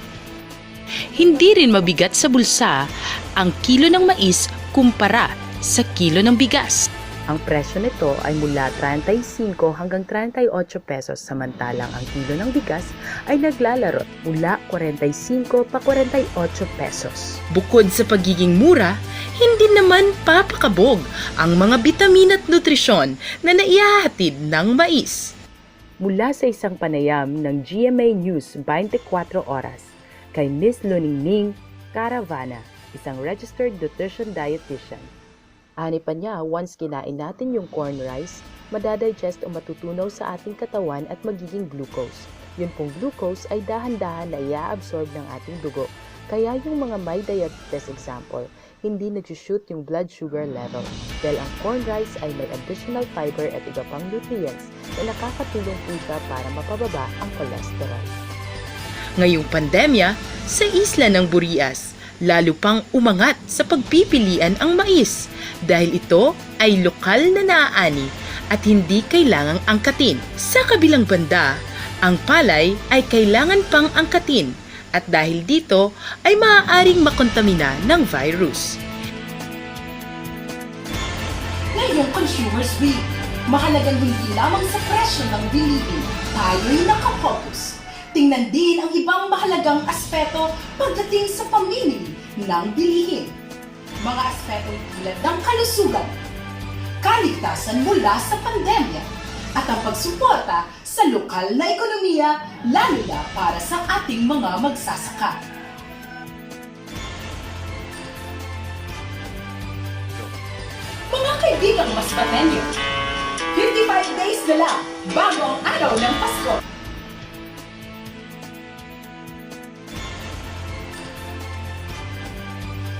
Hindi rin mabigat sa bulsa ang kilo ng mais kumpara sa kilo ng bigas. Ang presyo nito ay mula 35 hanggang 38 pesos samantalang ang kilo ng bigas ay naglalaro mula 45 pa 48 pesos. Bukod sa pagiging mura, hindi naman papakabog ang mga bitamin at nutrisyon na naihahatid ng mais. Mula sa isang panayam ng GMA News 24 Oras kay Ms. Luningning Caravana, isang registered nutrition dietitian. Ani pa niya, once kinain natin yung corn rice, madadigest o matutunaw sa ating katawan at magiging glucose. Yun pong glucose ay dahan-dahan na i-absorb ng ating dugo. Kaya yung mga may diabetes example, hindi nag-shoot yung blood sugar level dahil ang corn rice ay may additional fiber at iba pang nutrients na nakakatulong po siya para mapababa ang cholesterol. Ngayong pandemya, sa isla ng Burias, lalo pang umangat sa pagpipilian ang mais dahil ito ay lokal na naaani at hindi kailangang angkatin. Sa kabilang banda, ang palay ay kailangan pang angkatin at dahil dito ay maaaring makontamina ng virus. Ngayong Consumers Week, mahalagang hindi lamang sa presyo ng bilihin, tayo'y nakapokus. Tingnan din ang ibang mahalagang aspeto pagdating sa pamimili ng bilihin. Mga aspeto tulad ng kalusugan, kaligtasan mula sa pandemya, at ang pagsuporta sa lokal na ekonomiya, lalo na para sa ating mga magsasaka. Mga kaibigang mas patenyo, 55 days na lang bago ang araw ng Pasko.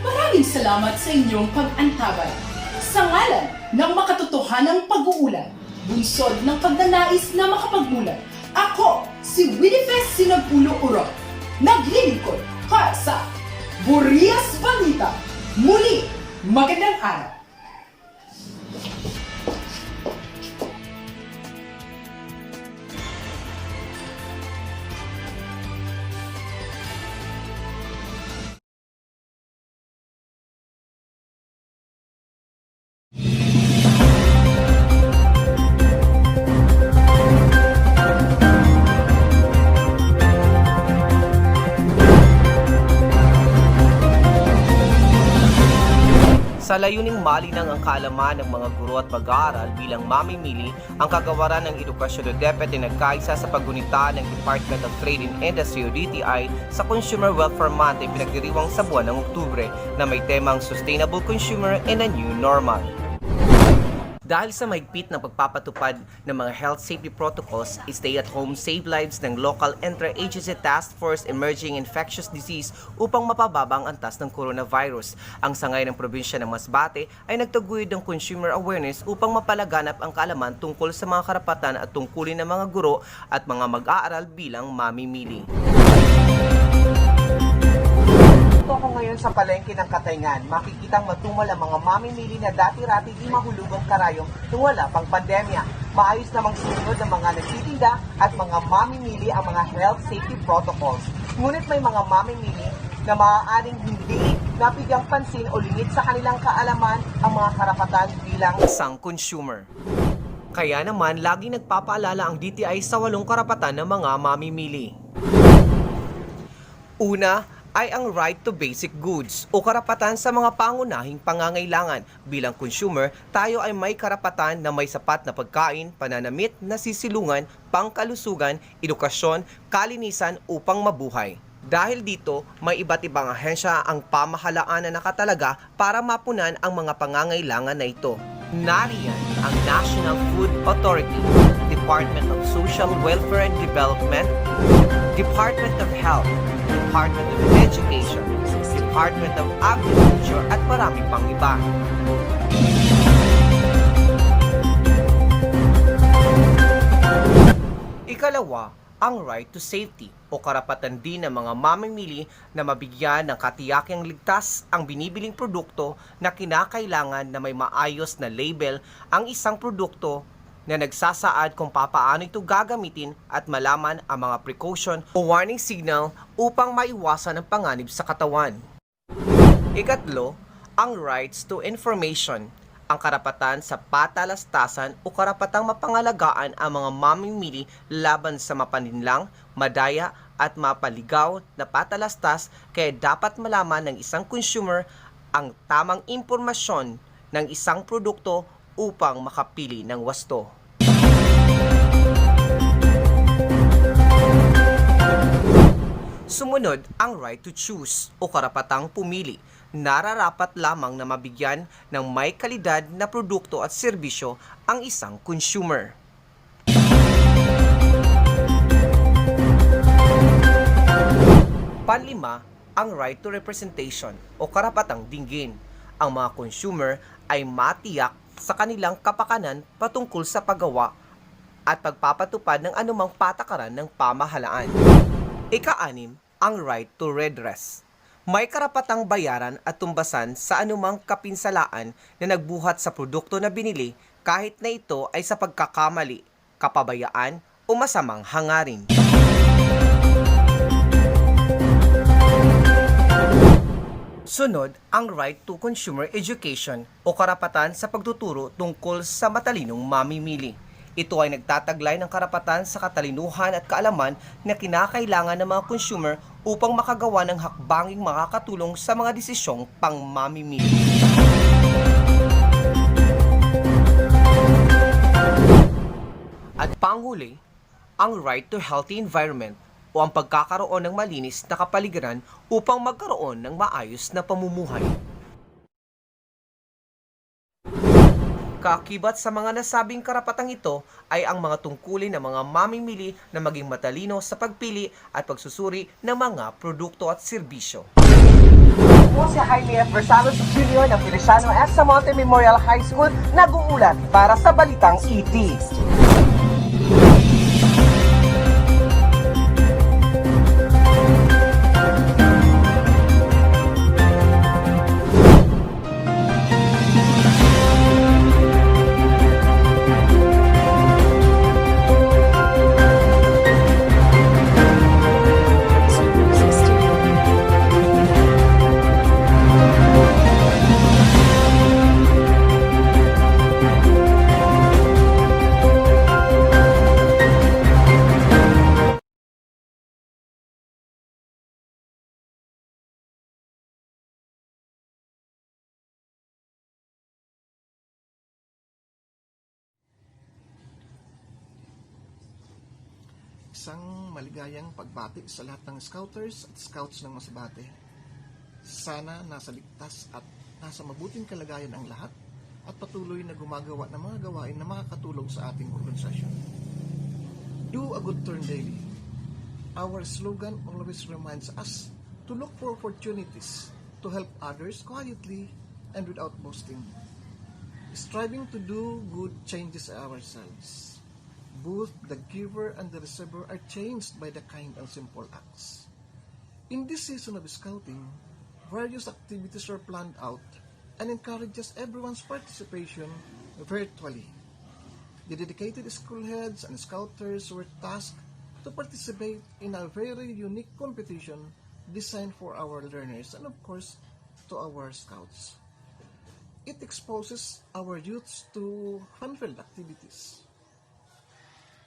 Maraming salamat sa inyong pag-antabay. Sa ngalan ng makatotohanang pag-uulan, bunsod ng pagnanais na makapagmulan, ako, si Winifred Sinagpulo Uro, naglilingkod para sa Burias Balita. Muli, magandang araw! Sa layuning malinang ang kaalaman ng mga guro at mag-aaral bilang mamimili, ang kagawaran ng edukasyon o DepEd ay nagkaisa sa paggunita ng Department of Trade and Industry o DTI sa Consumer Welfare Month ay pinagdiriwang sa buwan ng Oktubre na may temang Sustainable Consumer and a New Normal. Dahil sa mahigpit ng pagpapatupad ng mga health safety protocols, Stay at Home Save Lives ng Local Interagency Task Force Emerging Infectious Disease upang mapababa ang antas ng coronavirus. Ang sangay ng probinsya ng Masbate ay nagtaguyod ng consumer awareness upang mapalaganap ang kaalaman tungkol sa mga karapatan at tungkulin ng mga guro at mga mag-aaral bilang mamimili. Dito ako ngayon sa palengke ng Katayngan. Makikitang matumal ang mga mamimili na dati-rati di mahulugang karayom nung wala pang pandemya. Maayos namang sinunod ng mga nagtitinda at mga mamimili ang mga health safety protocols. Ngunit may mga mamimili na maaaring hindi nabigyang pansin o limit sa kanilang kaalaman ang mga karapatan bilang isang consumer. Kaya naman, lagi nagpapaalala ang DTI sa 8 karapatan ng mga mamimili. Una ay ang right to basic goods o karapatan sa mga pangunahing pangangailangan. Bilang consumer, tayo ay may karapatan na may sapat na pagkain, pananamit, nasisilungan, pangkalusugan, edukasyon, kalinisan upang mabuhay. Dahil dito, may iba't ibang ahensya ang pamahalaan na nakatalaga para mapunan ang mga pangangailangan na ito. Nariyan ang National Food Authority, Department of Social Welfare and Development, Department of Health, Department of Education, Department of Agriculture at marami pang iba. Ikalawa, ang right to safety o karapatan din ng mga mamimili na mabigyan ng katiyakang ligtas ang binibiling produkto na kinakailangan na may maayos na label ang isang produkto na nagsasaad kung papaano ito gagamitin at malaman ang mga precaution o warning signal upang maiwasan ang panganib sa katawan. Ikatlo, ang rights to information, ang karapatan sa patalastasan o karapatang mapangalagaan ang mga mamimili laban sa mapaninlang, madaya at mapaligaw na patalastas, kaya dapat malaman ng isang consumer ang tamang impormasyon ng isang produkto upang makapili ng wasto. Sumunod ang right to choose o karapatang pumili. Nararapat lamang na mabigyan ng may kalidad na produkto at serbisyo ang isang consumer. Panlima, ang right to representation o karapatang dinggin. Ang mga consumer ay matiyak sa kanilang kapakanan patungkol sa paggawa at pagpapatupad ng anumang patakaran ng pamahalaan. Ika-6, ang right to redress. May karapatang bayaran at tumbasan sa anumang kapinsalaan na nagbuhat sa produkto na binili kahit na ito ay sa pagkakamali, kapabayaan o masamang hangarin. Sunod, ang right to consumer education o karapatan sa pagtuturo tungkol sa matalinong mamimili. Ito ay nagtataglay ng karapatan sa katalinuhan at kaalaman na kinakailangan ng mga consumer upang makagawa ng hakbanging makakatulong sa mga desisyong pangmamimili. At panghuli, ang right to healthy environment o ang pagkakaroon ng malinis na kapaligiran upang magkaroon ng maayos na pamumuhay. Kaakibat sa mga nasabing karapatang ito ay ang mga tungkulin ng mga mamimili na maging matalino sa pagpili at pagsusuri ng mga produkto at serbisyo. Po si Jaime F. Versalos Jr. ng Feliciano S. Samonte Memorial High School nag-uulat para sa Balitang ET. Isang maligayang pagbati sa lahat ng Scouters at Scouts ng Masbate. Sana nasa ligtas at nasa mabuting kalagayan ang lahat at patuloy na gumagawa ng mga gawain na makakatulong sa ating organisasyon. Do a good turn daily. Our slogan always reminds us to look for opportunities to help others quietly and without boasting. Striving to do good changes ourselves. Both the giver and the receiver are changed by the kind and simple acts. In this season of Scouting, various activities are planned out and encourages everyone's participation virtually. The dedicated school heads and Scouters were tasked to participate in a very unique competition designed for our learners and of course to our scouts. It exposes our youths to fun-filled activities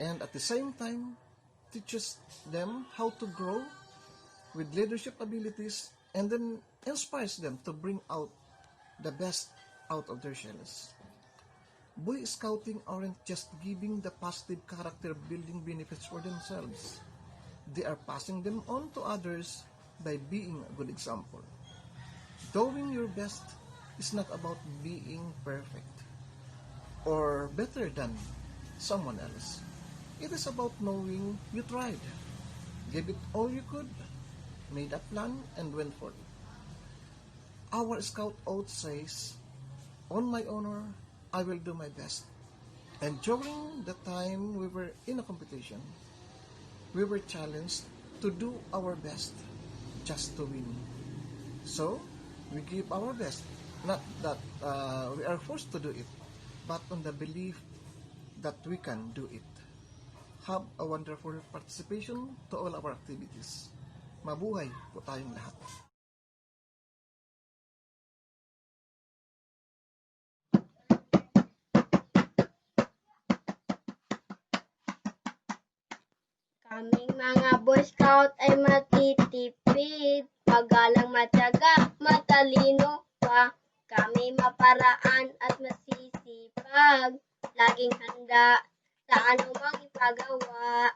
and at the same time teaches them how to grow with leadership abilities and then inspires them to bring out the best out of their shells. Boy Scouting aren't just giving the positive character building benefits for themselves. They are passing them on to others by being a good example. Doing your best is not about being perfect or better than someone else. It is about knowing you tried, gave it all you could, made a plan, and went for it. Our scout oath says, "On my honor, I will do my best." And during the time we were in a competition, we were challenged to do our best just to win. So, we give our best. Not that we are forced to do it, but on the belief that we can do it. Have a wonderful participation to all our activities. Mabuhay po tayong lahat. Kaming mga Boy Scout ay matitipid, magalang, matyaga, matalino pa. Kami maparaan at masisipag, laging handa sa anumang ipagawa.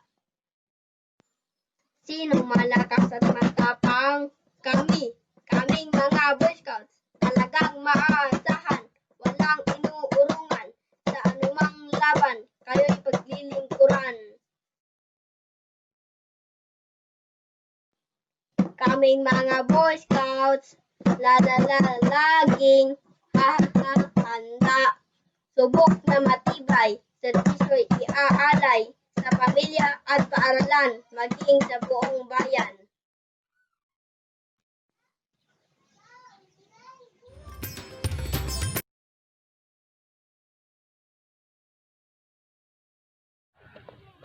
Sino malakas at matapang? Kaming mga Boy Scouts, talagang maaasahan, walang inuurungan, sa anumang laban, kayo'y paglilingkuran. Kaming mga Boy Scouts, laging handa, subok na matibay, serbisyo'y iaalay, sa pamilya at paaralan, maging sa buong bayan.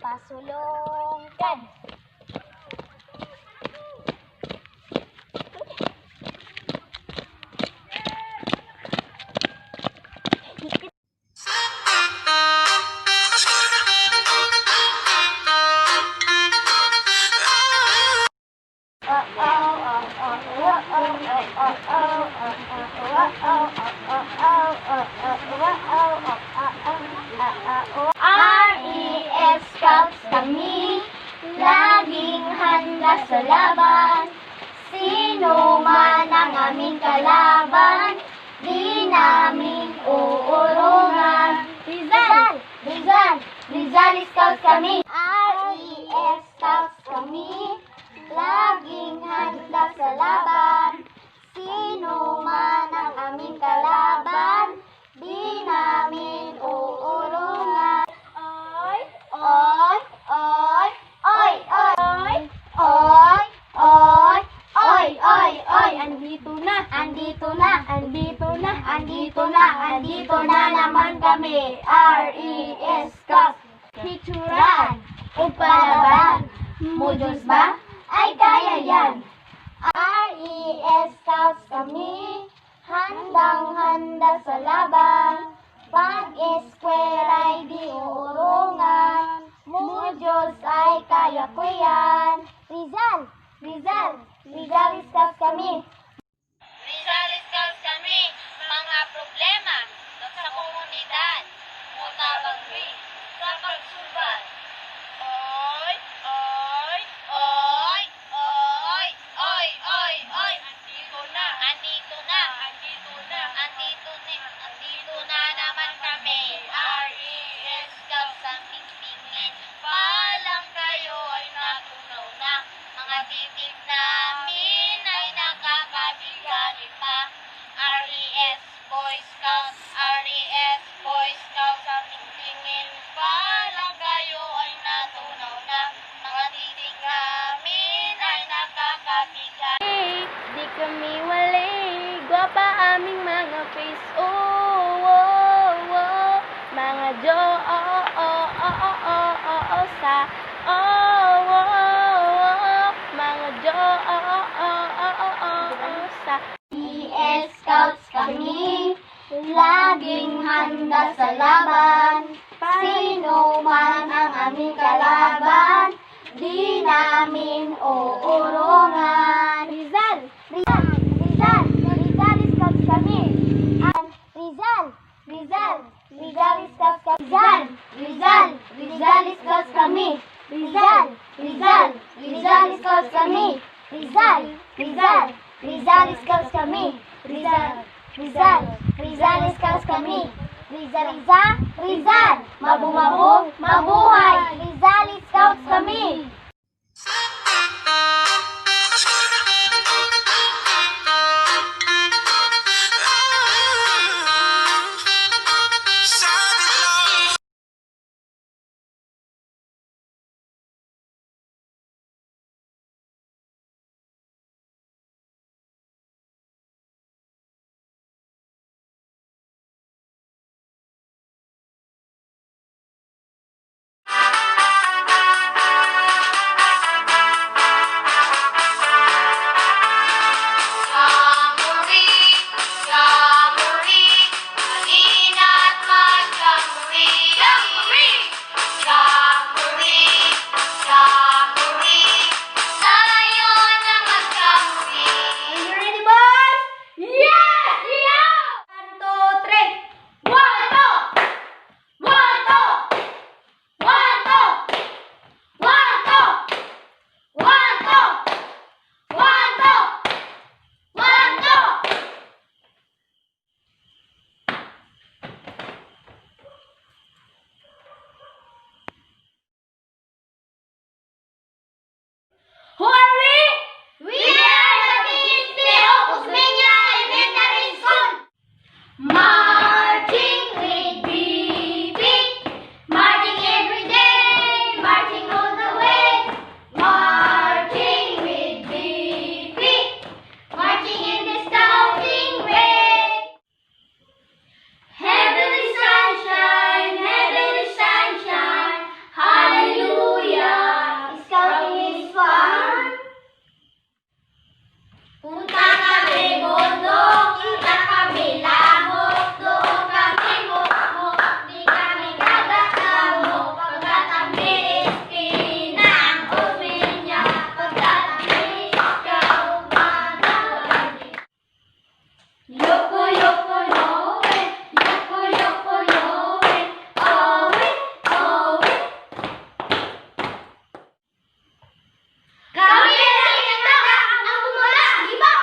Pasulong kan. RES Scouts kami, laging handa sa laban. Sino man ang aming kalaban, di namin uurungan. Rizal Scouts kami. RES Scouts kami, laging handa sa laban. Sino man ang aming kalaban, di namin uurungan. Andito na naman kami, RES Scouts. Picturan o palaban, mo Diyos ba? Ay kaya yan. RES Scouts kami, handang-handa sa laban. Pag-eskwela'y di uurungan, mo Diyos ay kaya ko yan. Rizal Scouts kami. Rizal Scouts kami, mga problema sa komunidad, mutabang rin sa pagsubat. Andito na naman kami, RES Scouts ang tingtingin. Palang kayo ay natunaw na, mga titig namin ay nakakabigani pa. RES Boy Scouts ang tingtingin. Palang kayo ay natunaw na, mga titig namin ay nakakabigani. Di kami wali, gwapa aming mga face. Mga sa mga handa sa laban. Sino man ang aming kalaban, di namin uurungan. Rizal! Rizal! Rizal! Rizal Scouts kami! Rizal! Rizal! Rizal Scouts kami! Rizal! Rizal! Rizal Scouts kami! Rizal! Rizal! Rizal Scouts kami! Rizal! Rizal! Rizal Scouts kami! Rizal! Rizal! Rizal Scouts kami! Rizal! Rizal! Rizal! Mabu-mabu! Mabuhay! Rizal Scouts kami! Who are we? We are the PSP Osmeña Elementary School. Marching with BP, marching every day, marching all the way. Marching with BP, marching in the scouting rain. Heavenly sunshine, hallelujah. Scouting is fun. Punta kami bundok, kita kami lamok, doon kami mukmuk, di kami nagatamok. Pagkat ang PSP ng Osmeña, pagkat ang ikaw magawali. Yoko, yoko, yowe, yoko, yoko, yowe, owe, owe. Kami ang inataga ang bumula, di ba?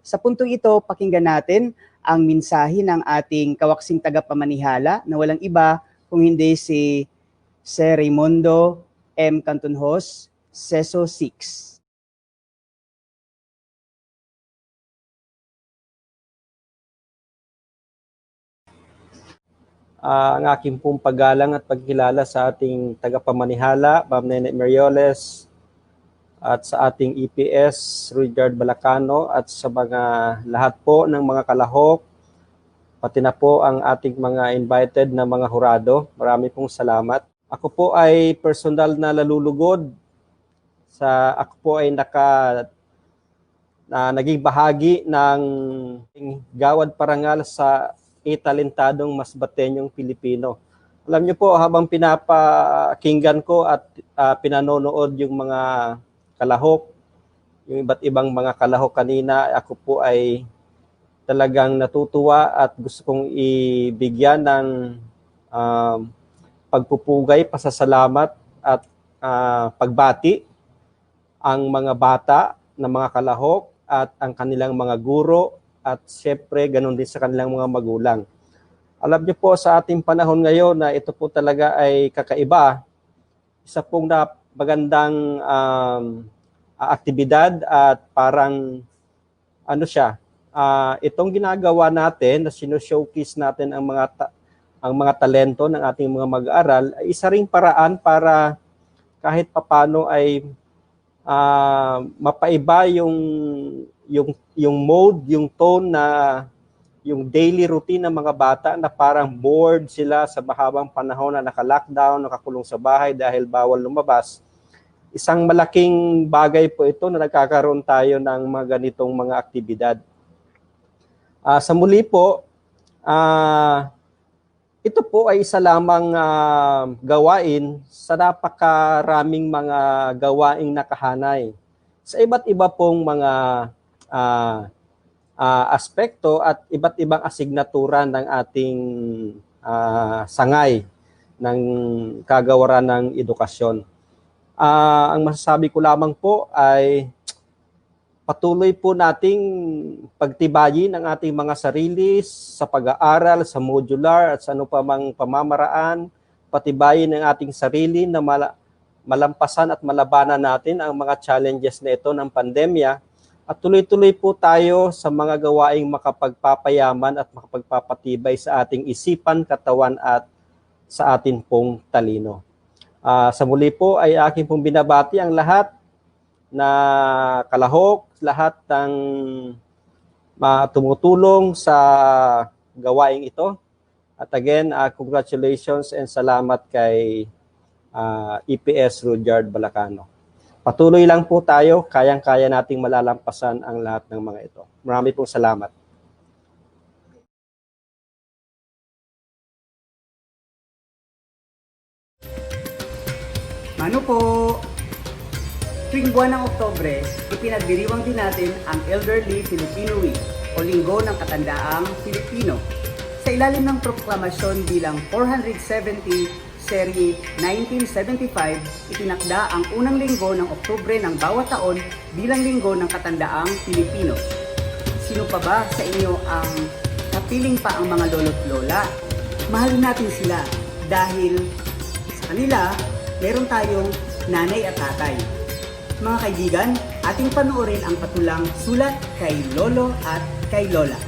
Sa puntong ito, pakinggan natin ang mensahe ng ating kawaksing tagapamanihala na walang iba kung hindi si Sir Raimundo M. Cantonhos, Seso 6. Ang aking pong paggalang at pagkilala sa ating tagapamanihala, Ma'am Nene Merioles, at sa ating EPS, Rudyard Balacano, at sa mga lahat po ng mga kalahok, pati na po ang ating mga invited na mga hurado. Marami pong salamat. Ako po ay personal na nalulugod. Ako po ay naging bahagi ng gawad parangal sa italentadong masbatenyong Pilipino. Alam niyo po, habang pinapakinggan ko at pinanonood yung mga kalahok, yung iba't ibang mga kalahok kanina, ako po ay talagang natutuwa at gusto kong ibigyan ng pagpupugay, pasasalamat at pagbati ang mga bata na mga kalahok at ang kanilang mga guro at siyempre ganun din sa kanilang mga magulang. Alam niyo po sa ating panahon ngayon na ito po talaga ay kakaiba. Isa pong magandang aktibidad at parang ano siya, itong ginagawa natin na sino-showcase natin ang mga talento ng ating mga mag-aaral ay isa ring paraan para kahit papano ay mapaiba yung mode, yung tone na yung daily routine ng mga bata na parang bored sila sa mahabang panahon na naka-lockdown, nakakulong sa bahay dahil bawal lumabas. Isang malaking bagay po ito na nagkakaroon tayo ng mga ganitong mga aktibidad. Sa muli po, ito po ay isa lamang gawain sa napakaraming mga gawaing nakahanay sa iba't iba pong mga aspekto at iba't ibang asignatura ng ating sangay ng kagawaran ng edukasyon. Ang masasabi ko lamang po ay patuloy po nating pagtibayin ang ating mga sarili sa pag-aaral, sa modular at sa ano pa mang pamamaraan, patibayin ang ating sarili na malampasan at malabanan natin ang mga challenges na ito ng pandemya. At tuloy-tuloy po tayo sa mga gawaing makapagpapayaman at makapagpapatibay sa ating isipan, katawan at sa atin pong talino. Sa muli po ay aking pong binabati ang lahat na kalahok, lahat ng tumutulong sa gawaing ito. At again, congratulations and salamat kay EPS Rudyard Balacano. Patuloy lang po tayo, kayang-kaya nating malalampasan ang lahat ng mga ito. Marami pong salamat. Mano po, tuwing buwan ng Oktobre, ipinagdiriwang din natin ang Elderly Filipino Week o Linggo ng Katandaang Filipino. Sa ilalim ng proklamasyon bilang 470 Serye 1975, itinakda ang unang linggo ng Oktubre ng bawat taon bilang Linggo ng Katandaang Pilipino. Sino pa ba sa inyo ang kapiling pa ang mga lolo't lola? Mahalin natin sila dahil sa kanila, meron tayong nanay at tatay. Mga kaibigan, ating panoorin ang patulang Sulat kay Lolo at kay Lola.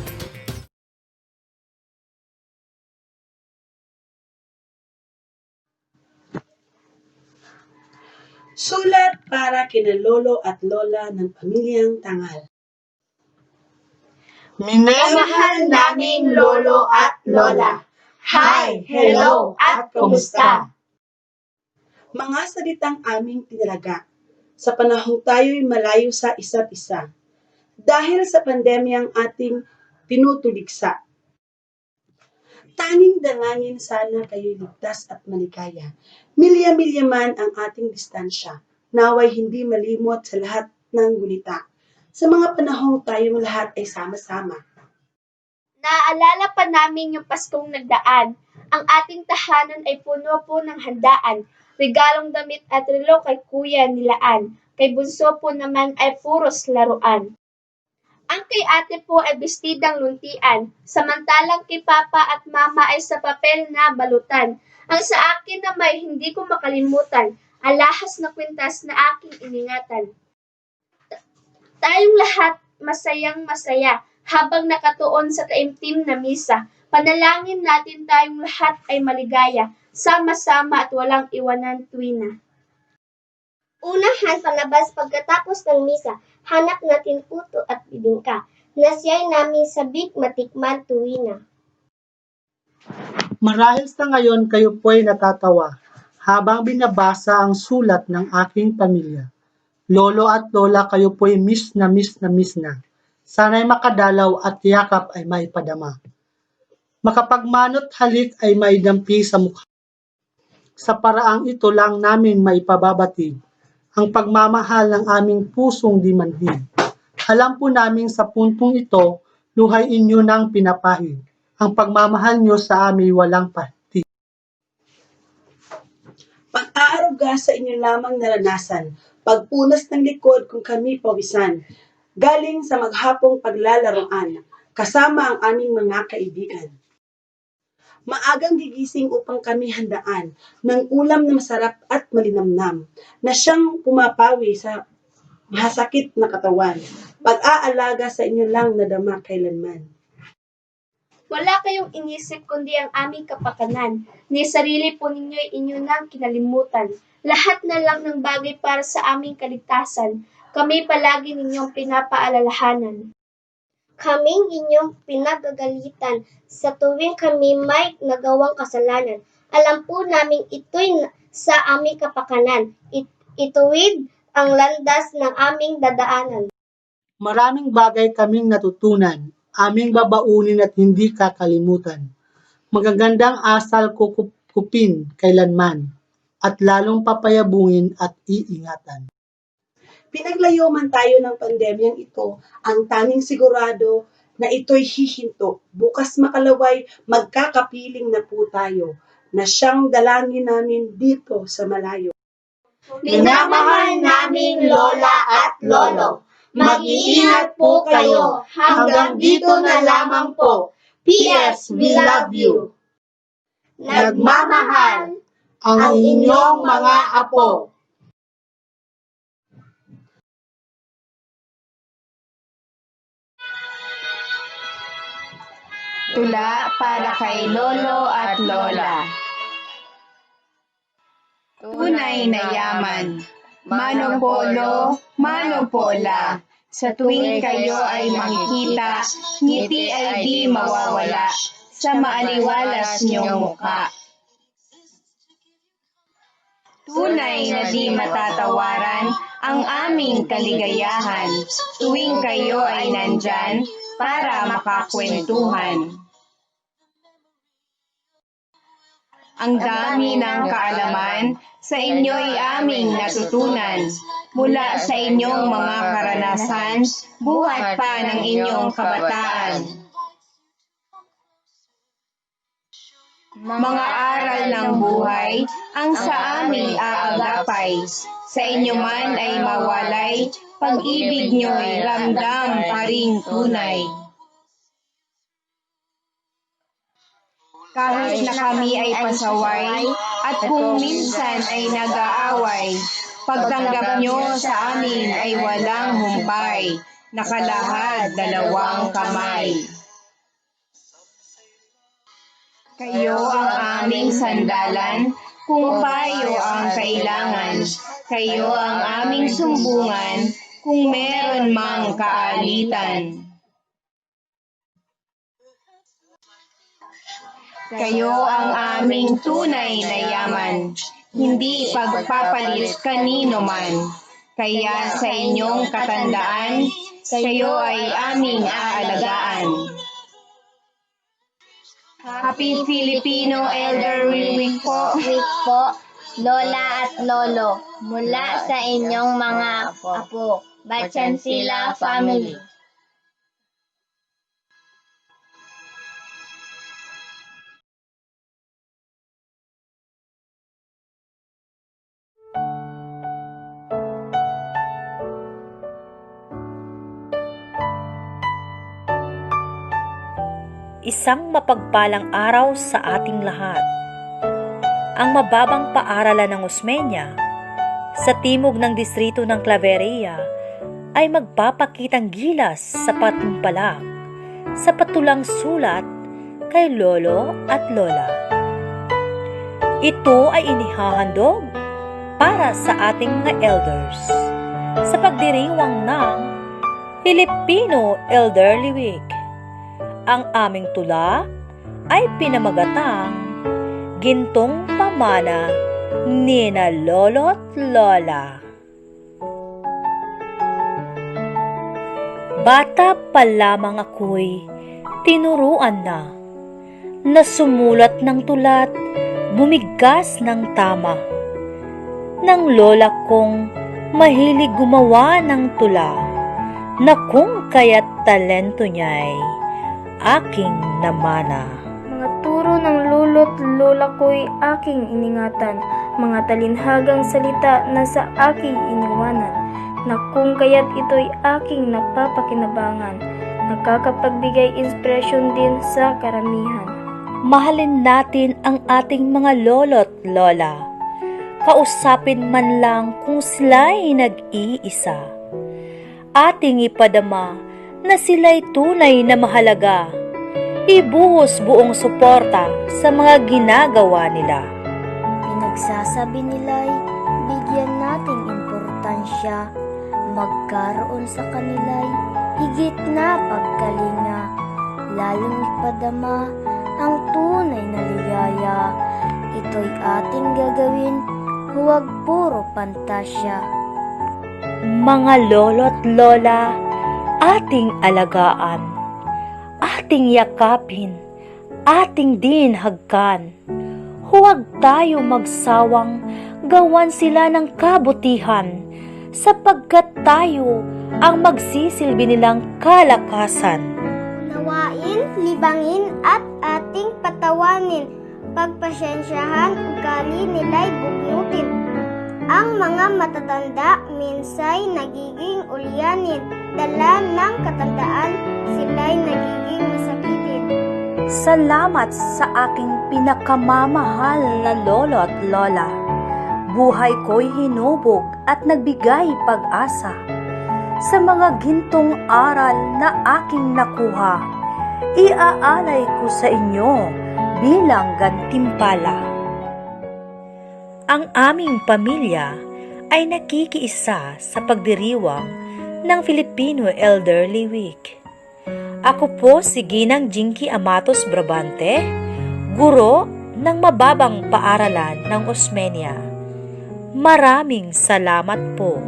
Sulat para kina Lolo at Lola ng Pamilyang Tangal. Minamahal naming Lolo at Lola. Hi, hello, at kumusta? Mga salitang aming tinalaga sa panahong tayo'y malayo sa isa't isa dahil sa pandemyang ating tinutuligsa. Tanging dalangin sana kayo'y ligtas at maligaya. Milya-milya man ang ating distansya, naway hindi malimot sa lahat ng gunita. Sa mga panahong tayong lahat ay sama-sama. Naaalala pa namin yung Paskong nagdaan. Ang ating tahanan ay puno po ng handaan. Regalong damit at relo kay Kuya nilaan. Kay Bunso po naman ay puros laruan. Ang kay ate po ay bestidang luntian, samantalang kay Papa at Mama ay sa papel na balutan. Ang sa akin na may hindi ko makalimutan, alahas na kwintas na aking iningatan. Tayong lahat masayang masaya habang nakatuon sa taimtim na misa. Panalangin natin tayong lahat ay maligaya, sama-sama at walang iwanan tuwina. Unahan palabas pagkatapos ng misa, hanap natin puto at bibingka, na siya'y namin sabik matikman tuwina. Marahil sa ngayon kayo po'y natatawa habang binabasa ang sulat ng aking pamilya. Lolo at Lola, kayo po'y miss na miss na miss na. Sana'y makadalaw at yakap ay maipadama. Makapagmanot halik ay maidampi sa mukha. Sa paraang ito lang namin maipababatid ang pagmamahal ng aming pusong di manhid. Alam po namin sa puntong ito, luhay inyo nang pinapahid. Ang pagmamahal nyo sa amin walang pahiti. Pag-aaruga sa inyo lamang naranasan, pagpunas ng likod kung kami pawisan, galing sa maghapong paglalaroan, kasama ang aming mga kaibigan. Maagang gigising upang kami handaan ng ulam na masarap at malinamnam, na siyang pumapawi sa masakit na katawan. Pag-aalaga sa inyo lang nadama kailanman. Wala kayong inisip kundi ang aming kapakanan. Ni sarili po ninyo'y inyo nang kinalimutan. Lahat na lang ng bagay para sa aming kaligtasan. Kami palagi ninyong pinapaalalahanan. Kaming inyong pinagagalitan sa tuwing kami may nagawang kasalanan. Alam po namin ito'y sa aming kapakanan. Ituwid ang landas ng aming dadaanan. Maraming bagay kaming natutunan, aming babaunin at hindi kakalimutan. Magagandang asal kukupin kailanman, at lalong papayabungin at iingatan. Pinaglayo man tayo ng pandemyang ito, ang tanging sigurado na ito'y hihinto. Bukas makalaway, magkakapiling na po tayo, na siyang dalangin namin dito sa malayo. Minamahal naming Lola at Lolo. Mag-iingat po kayo. Hanggang dito na lamang po. P.S. We love you. Nagmamahal ang inyong mga apo. Tula para kay Lolo at Lola. Tunay na yaman, manopolo, manopola. Sa tuwing kayo ay makikita, ngiti ay di mawawala sa maaliwalas niyong mukha. Tunay na di matatawaran ang aming kaligayahan tuwing kayo ay nandyan para makakwentuhan. Ang dami ng kaalaman sa inyo'y aming natutunan mula sa inyong mga karanasan, buhat pa ng inyong kabataan. Mga aral ng buhay ang sa aming aagapay, sa inyo man ay mawalay, pag-ibig nyo'y ramdam pa ring tunay. Kahit na kami ay pasaway, at kung minsan ay nag-aaway, pagtanggap nyo sa amin ay walang humpay, nakalahad dalawang kamay. Kayo ang aming sandalan, kung payo ang kailangan, kayo ang aming sumbungan, kung meron mang kaalitan. Kayo ang aming tunay na yaman, hindi pagpapalit kanino man. Kaya sa inyong katandaan, kayo ay aming aalagaan. Happy Filipino Elderly Week po. Lola at Lolo, mula sa inyong mga apo, Batchansila Family. Isang mapagpalang araw sa ating lahat. Ang mababang paaralan ng Osmeña sa timog ng distrito ng Claveria ay magpapakitang gilas sa patimpalak sa patulang sulat kay Lolo at Lola. Ito ay inihahandog para sa ating mga elders sa pagdiriwang ng Filipino Elderly Week. Ang aming tula ay pinamagatang Gintong Pamana nina Lolo't Lola. Bata pa lamang ako'y tinuruan na sumulat ng tulat bumigkas ng tama. Ng lola kong mahilig gumawa ng tula, na kung kaya't talento niya'y aking namana. Mga turo ng lolo't lola ko'y aking iningatan, mga talinhagang salita na sa aking iniwanan, na kung kaya't ito'y aking napapakinabangan, nakakapagbigay inspirasyon din sa karamihan. Mahalin natin ang ating mga lolo't lola. Kausapin man lang kung sila'y nag-iisa. Ating ipadama na sila'y tunay na mahalaga. Ibuhos buong suporta sa mga ginagawa nila. Pinagsasabi nila'y bigyan nating importansya, magkaroon sa kanila'y higit na pagkalinga, lalong ipadama ang tunay na ligaya. Ito'y ating gagawin, huwag puro pantasya. Mga lolo't lola, ating alagaan, ating yakapin, ating din hagkan. Huwag tayo magsawang gawan sila ng kabutihan, sapagkat tayo ang magsisilbi nilang kalakasan. Nawain, libangin at ating patawanin, pagpasensyahan ugali nila'y bugnutin. Ang mga matatanda minsay nagiging ulyanin, dala ng katandaan sila'y nagiging masakitin. Salamat sa aking pinakamamahal na lolo at lola. Buhay ko'y hinubog at nagbigay pag-asa. Sa mga gintong aral na aking nakuha, iaalay ko sa inyo bilang gantimpala. Ang aming pamilya ay nakikiisa sa pagdiriwang ng Filipino Elderly Week. Ako po si Ginang Jinky Amatos Brabante, guro ng mababang paaralan ng Osmeña. Maraming salamat po.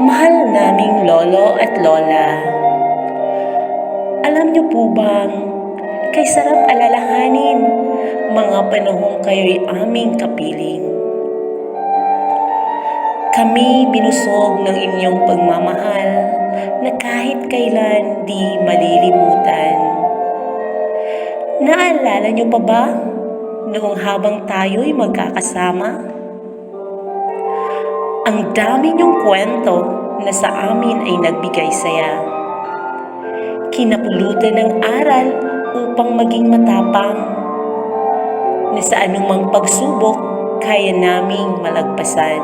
Mahal naming lolo at lola, alam niyo po bang kay sarap alalahanin mga panahong kayo'y aming kapiling. Kami binusog ng inyong pagmamahal na kahit kailan di malilimutan. Naalala niyo pa ba noong habang tayo'y magkakasama? Ang dami niyong kwento na sa amin ay nagbigay saya. Kinapulutan ng aral upang maging matapang, na sa anumang pagsubok kaya naming malagpasan.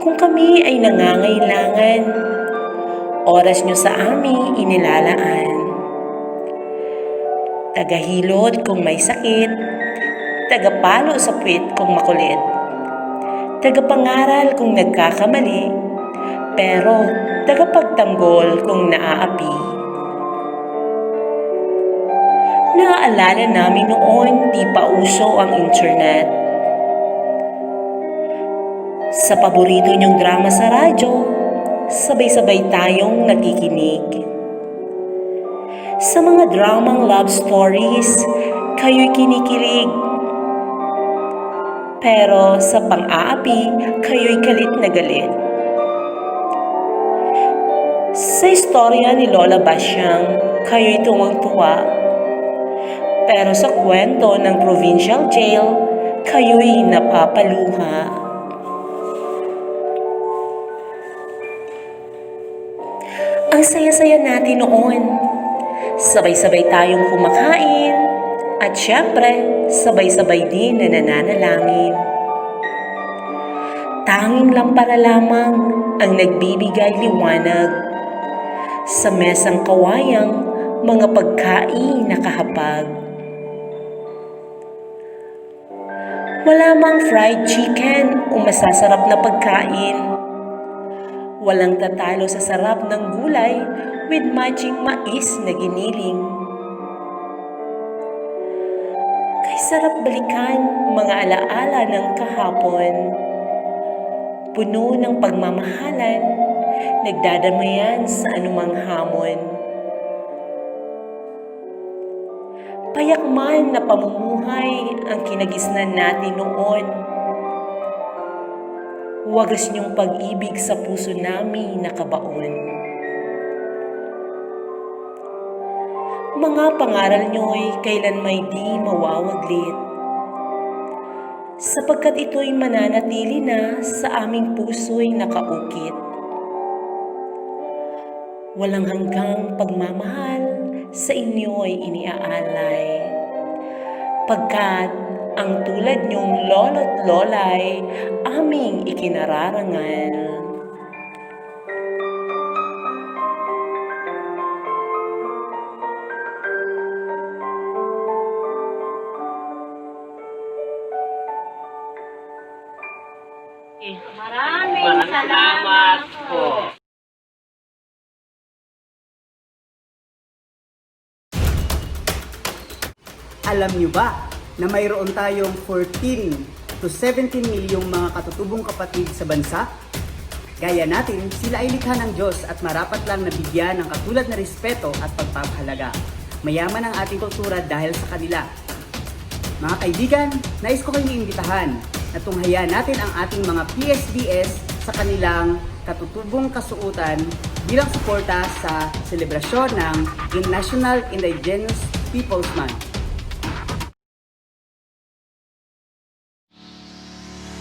Kung kami ay nangangailangan, oras niyo sa amin inilalaan. Tagahilot kung may sakit, tagapalo sa puwit kung makulit, tagapangaral kung nagkakamali, pero tagapagtanggol kung naaapi. Naaalala namin noon di pa uso ang internet. Sa paborito niyong drama sa radyo, sabay-sabay tayong nakikinig. Sa mga dramang love stories, kayo'y kinikilig. Pero sa pang-aapi, kayo'y galit na galit. Sa istorya ni Lola Basyang, kayo'y tuwang-tuwa. Pero sa kwento ng provincial jail, kayo'y napapaluha. Ang saya-saya natin noon. Sabay-sabay tayong kumakain. At syempre, sabay-sabay din na nananalangin. Tanging lampara lamang ang nagbibigay liwanag. Sa mesang kawayang, mga pagkain nakahapag. Wala mang fried chicken o masasarap na pagkain. Walang tatalo sa sarap ng gulay with matching mais na giniling. Kay sarap balikan mga alaala ng kahapon. Puno ng pagmamahalan, nagdadamayan sa anumang hamon. Payak man na pamumuhay ang kinagisnan natin noon. Wagas niyong pag-ibig sa puso namin nakabaon. Mga pangaral niyo'y kailan may di mawawaglit, sapagkat ito'y mananatili na sa aming puso'y nakaukit. Walang hanggang pagmamahal sa inyo'y iniaalay, pagkat ang tulad niyong lolo't lola'y aming ikinararangal. Maraming salamat po. Alam niyo ba na mayroon tayong 14 to 17 milyong mga katutubong kapatid sa bansa? Gaya natin, sila ay likha ng Diyos at marapat lang nabigyan ng katulad na respeto at pagpapahalaga. Mayaman ang ating kultura dahil sa kanila. Mga kaibigan, nais ko kayong iimbitahan na tunghayan natin ang ating mga PSDS sa kanilang katutubong kasuotan bilang suporta sa selebrasyon ng National Indigenous Peoples Month.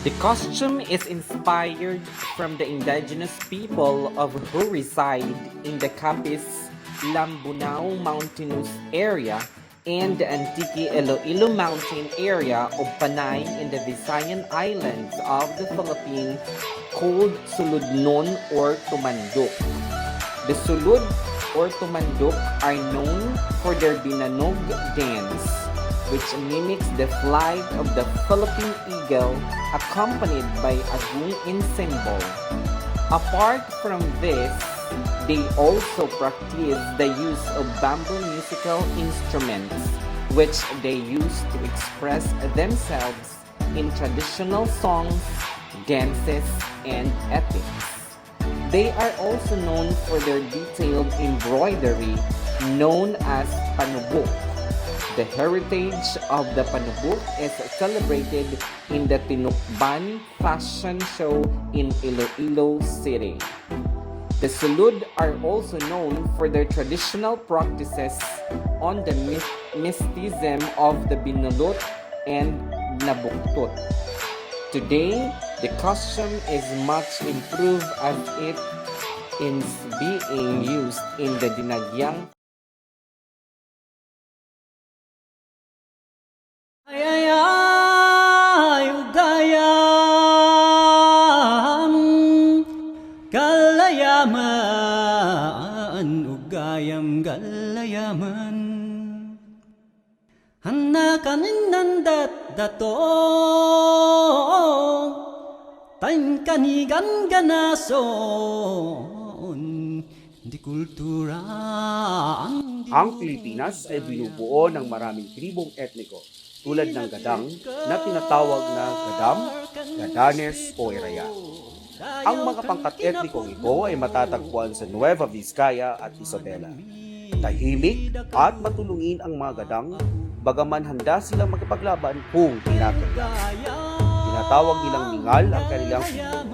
The costume is inspired from the indigenous people of who reside in the Capiz Lambunao mountainous area and the Antique Iloilo mountain area of Panay in the Visayan Islands of the Philippines called Suludnon or Tumandok. The Sulud or Tumandok are known for their Binanog dance, which mimics the flight of the Philippine eagle accompanied by a gung symbol. Apart from this, they also practice the use of bamboo musical instruments, which they use to express themselves in traditional songs, dances, and epics. They are also known for their detailed embroidery known as panubok. The heritage of the panubok is celebrated in the Tinukban Fashion Show in Iloilo City. The Sulud are also known for their traditional practices on the mysticism of the Binulot and Nabuktot. Today, the costume is much improved as it is being used in the Dinagyang ugayam galayaman hanakan nandat dato tan kanigan ganason di kultura ang Pilipinas ay binubuo ng maraming tribong etniko tulad ng Gadang na tinatawag na Gadam, Gadanes o Iraya. Ang mga pangkat etnikong ito ay matatagpuan sa Nueva Vizcaya at Isabela. Tahimik at matulungin ang mga Gadang, bagaman handa silang magpaglaban kung kinakailangan. Tinatawag nilang Mingal ang kanilang people.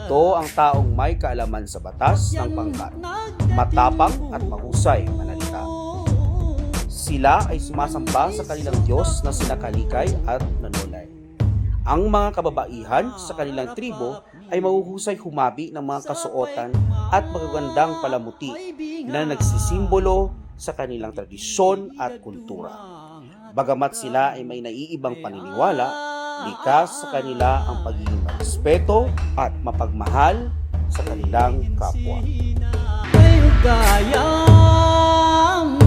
Ito ang taong may kaalaman sa batas ng pangkat, matapang at mahusay manalita. Sila ay sumasamba sa kanilang Diyos na sina Kalikay at Nanolay. Ang mga kababaihan sa kanilang tribo ay mahuhusay humabi ng mga kasuotan at magagandang palamuti na nagsisimbolo sa kanilang tradisyon at kultura. Bagamat sila ay may naiibang paniniwala, likas sa kanila ang pagiging respeto at mapagmahal sa kanilang kapwa.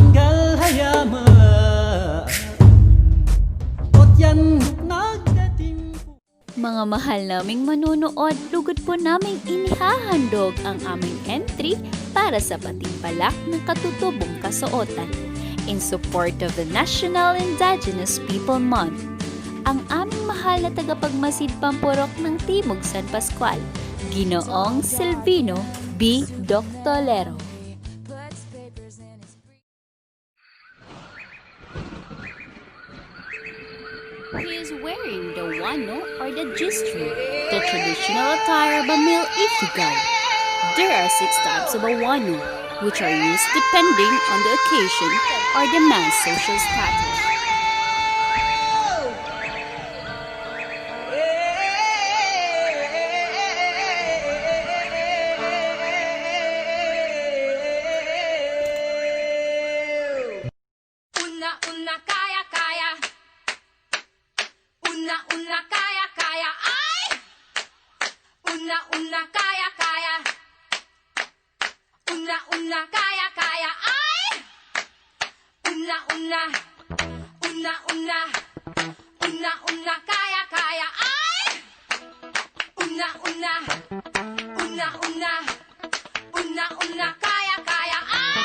Galhayaman,ot yan nagdati mga mahal naming manunood, lugod po naming inihahandog ang aming entry para sa patimpalak ng katutubong kasuotan in support of the National Indigenous People Month. Ang aming mahal na tagapagmasid pampurok ng Timog San Pascual, Ginoong Silvino B. Doctolero. He is wearing the wano or the gistri, the traditional attire of a male Ifugao. There are 6 types of a wano, which are used depending on the occasion or the man's social status. Una, kaya, kaya. Una, kaya, kaya. Ay! Una, kaya, kaya. Una, kaya, kaya. Ay! Una, kaya, kaya. Ay! Una, kaya, kaya. Ay!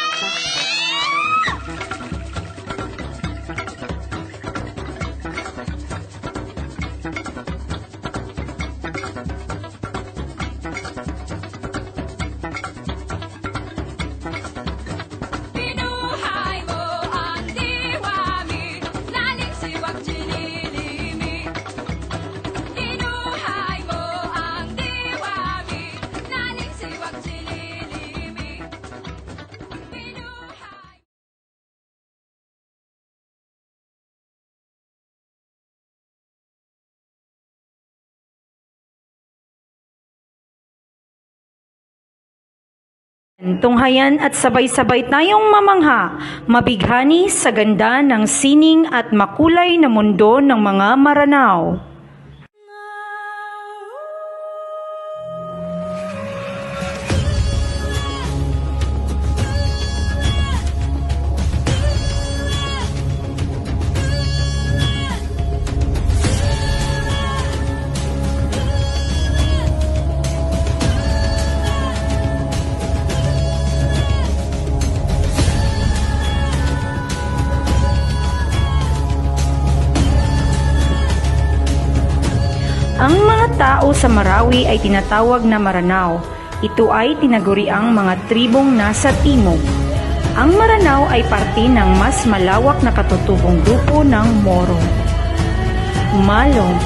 Binuhay mo ang diwami, laling siwag chinilimi. Binuhay mo ang diwami, laling siwag chinilimi. Tunghayan at sabay-sabay tayong mamangha, mabighani sa ganda ng sining at makulay na mundo ng mga Maranao. Ang mga tao sa Marawi ay tinatawag na Maranao. Ito ay tinaguriang mga tribong nasa timog. Ang Maranao ay parte ng mas malawak na katutubong grupo ng Moro. Malong,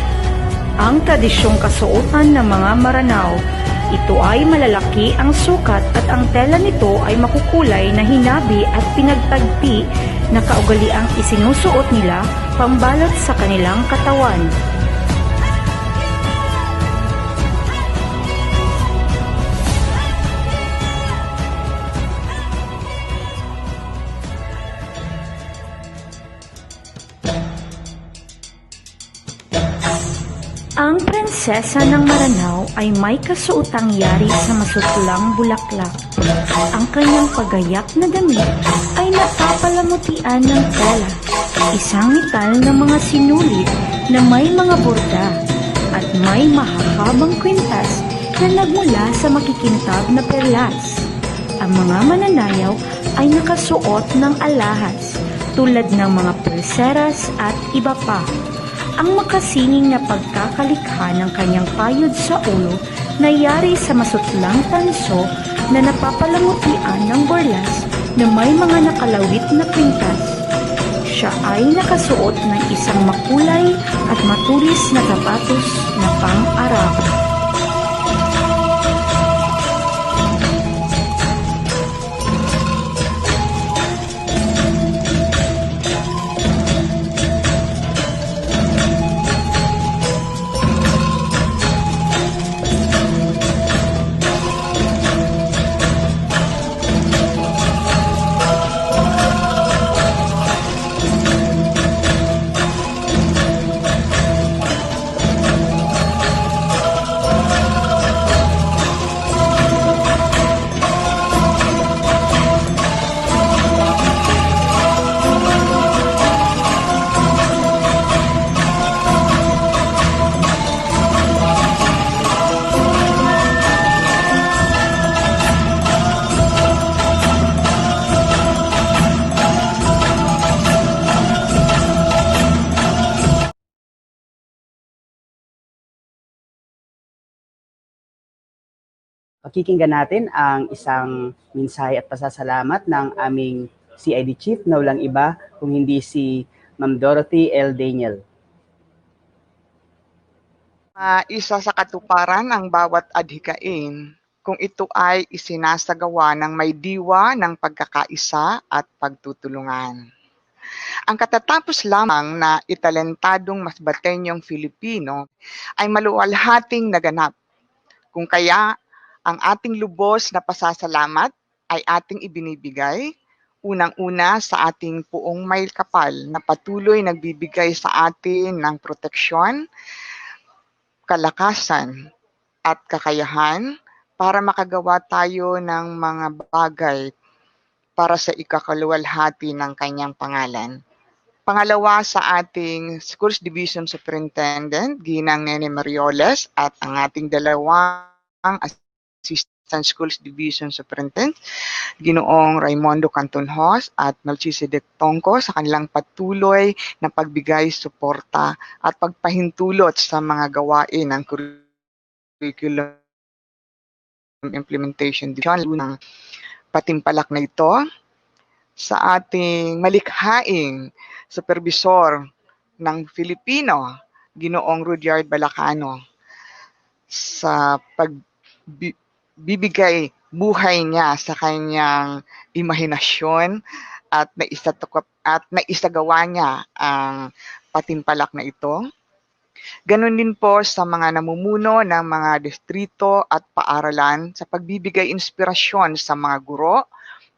ang tradisyong kasuotan ng mga Maranao. Ito ay malalaki ang sukat at ang tela nito ay makukulay na hinabi at pinagtagpi na kaugaliang isinusuot nila pambalot sa kanilang katawan. Ang prinsesa ng Maranao ay may kasuotang yari sa masutlang bulaklak. Ang kanyang pagayak na damit ay napapalamutian ng tela, isang metal na mga sinulit na may mga borda at may mahahabang kwintas na nagmula sa makikintab na perlas. Ang mga mananayaw ay nakasuot ng alahas tulad ng mga pulseras at iba pa. Ang makasinging na pagkakalikha ng kanyang payod sa ulo na yari sa masutlang tanso na napapalamutian ng borlas na may mga nakalawit na kwintas. Siya ay nakasuot ng isang makulay at matulis na sapatos na pang-Arabo. Pakikinggan natin ang isang mensahe at pasasalamat ng aming CID Chief na walang iba kung hindi si Ma'am Dorothy L. Daniel. Isa sa katuparan ang bawat adhikain kung ito ay isinasagawa ng may diwa ng pagkakaisa at pagtutulungan. Ang katatapos lamang na italentadong masbatenyong Filipino ay maluwalhating naganap. Kung kaya, ang ating lubos na pasasalamat ay ating ibinibigay, unang-una sa ating puong may kapal na patuloy nagbibigay sa atin ng proteksyon, kalakasan at kakayahan para makagawa tayo ng mga bagay para sa ikakaluwalhati ng kanyang pangalan. Pangalawa sa ating Schools Division Superintendent, Ginang Nene Marioles, at ang ating dalawang Assistant Schools Division Superintendent, Ginoong Raimundo Cantonhos at Melchizedek Tongko sa kanilang patuloy na pagbigay suporta at pagpahintulot sa mga gawain ng curriculum implementation ng patimpalak na ito, sa ating malikhaing supervisor ng Filipino, Ginoong Rudyard Balacano, sa pagbibigay buhay niya sa kanyang imahinasyon at naisagawa niya ang patimpalak na ito. Ganon din po sa mga namumuno ng mga distrito at paaralan sa pagbibigay inspirasyon sa mga guro,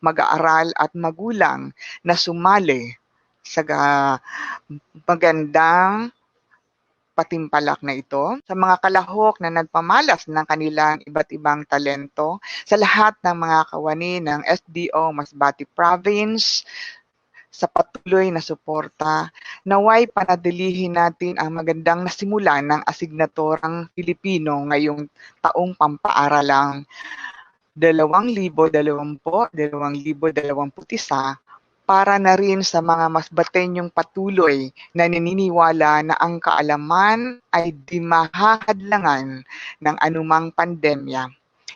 mag-aaral at magulang na sumali sa magandang patimpalak na ito, sa mga kalahok na nagpamalas ng kanilang iba't ibang talento, sa lahat ng mga kawani ng SDO Masbate Province, sa patuloy na suporta, naway panadilihin natin ang magandang nasimulan ng asignaturang Pilipino ngayong taong pampaaralang 2020-2021 para na rin sa mga masbatenyong patuloy na naniniwala na ang kaalaman ay di mahahadlangan ng anumang pandemya.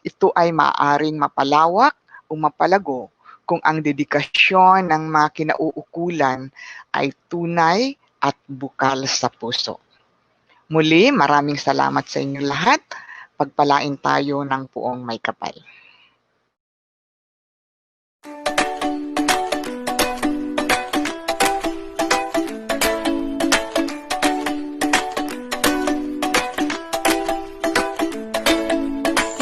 Ito ay maaaring mapalawak o mapalago kung ang dedikasyon ng mga kinauukulan ay tunay at bukal sa puso. Muli, maraming salamat sa inyo lahat. Pagpalain tayo ng puong may kapal.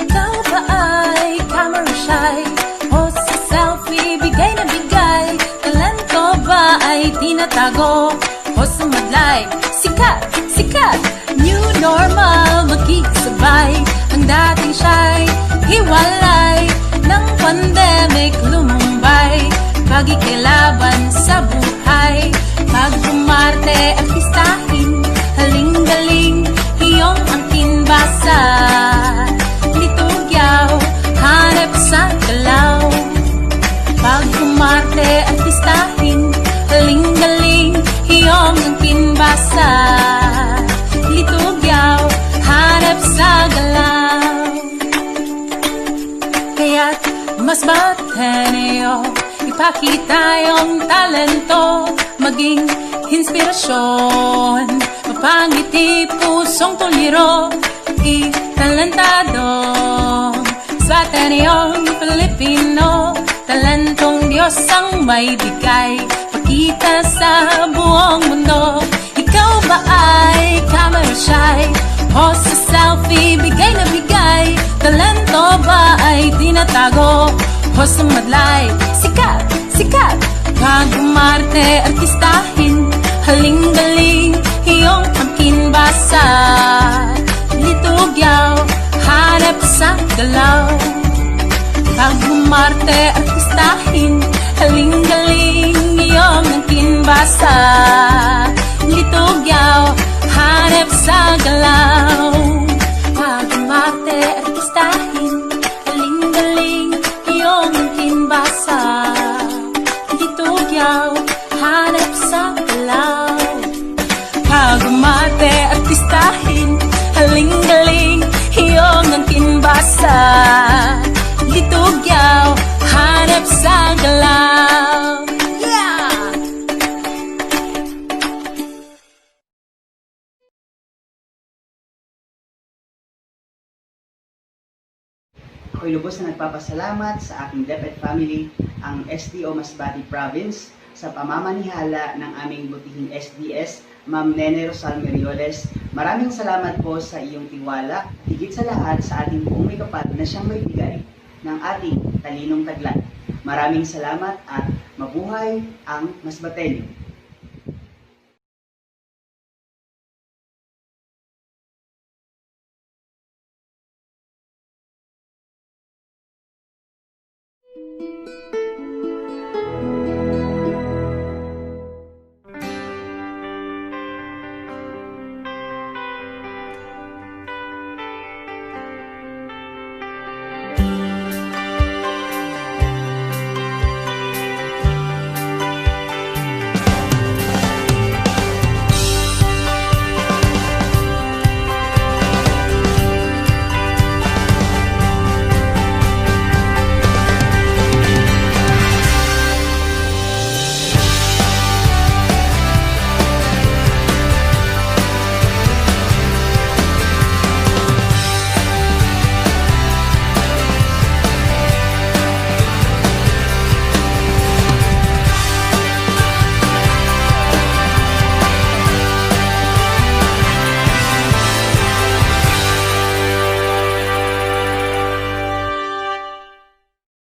Ikaw ba ay camera shy? O sa selfie, bigay na bigay? Talento ba ay tinatago? O sumadlay? Sikat, sikat! New normal, makikisabay. Ang dating shy, hiwalay. Ng pandemic lumumbay. Pagikilaban sa buhay. Pag umarte at pistahin, haling-galing, iyong angkin basa. Litugyaw, hanep sa galaw. Pag umarte at pistahin, haling-galing, iyong angkin basa. Litugyaw, hanep sa galaw. Kaya't mas batenyo, ipakita yung talento, maging inspirasyon, mapangiti pusong tuliro, italentadong swatenyong Pilipino, talentong Diyos ang may bigay, pakita sa buong mundo. Ikaw ba ay camera shy? O sa selfie, bigay na bigay? Talento ba ay tinatago? O sumadlay? Sikat, sikat! Pag umarte, artistahin, haling-galing, iyong angkin basa. Litugyaw, hanep sa galaw. Pag umarte, artistahin, haling-galing, iyong angkin basa. Litugyaw, hanep sa galaw. Pag umarte, artistahin, haling-galing, iyong angkin basa. Litugyaw, hanep sa galaw. Pag umarte, artistahin, haling-galing, iyong angkin basa. Ako'y lubos na nagpapasalamat sa aking DepEd family, ang SDO Masbate Province, sa pamamanihala ng aming butihing SDS, Ma'am Nene Rosal Merioles. Maraming salamat po sa iyong tiwala, higit sa lahat sa ating buong may kapal na siyang may bigay ng ating talinong taglat. Maraming salamat at mabuhay ang Masbateño.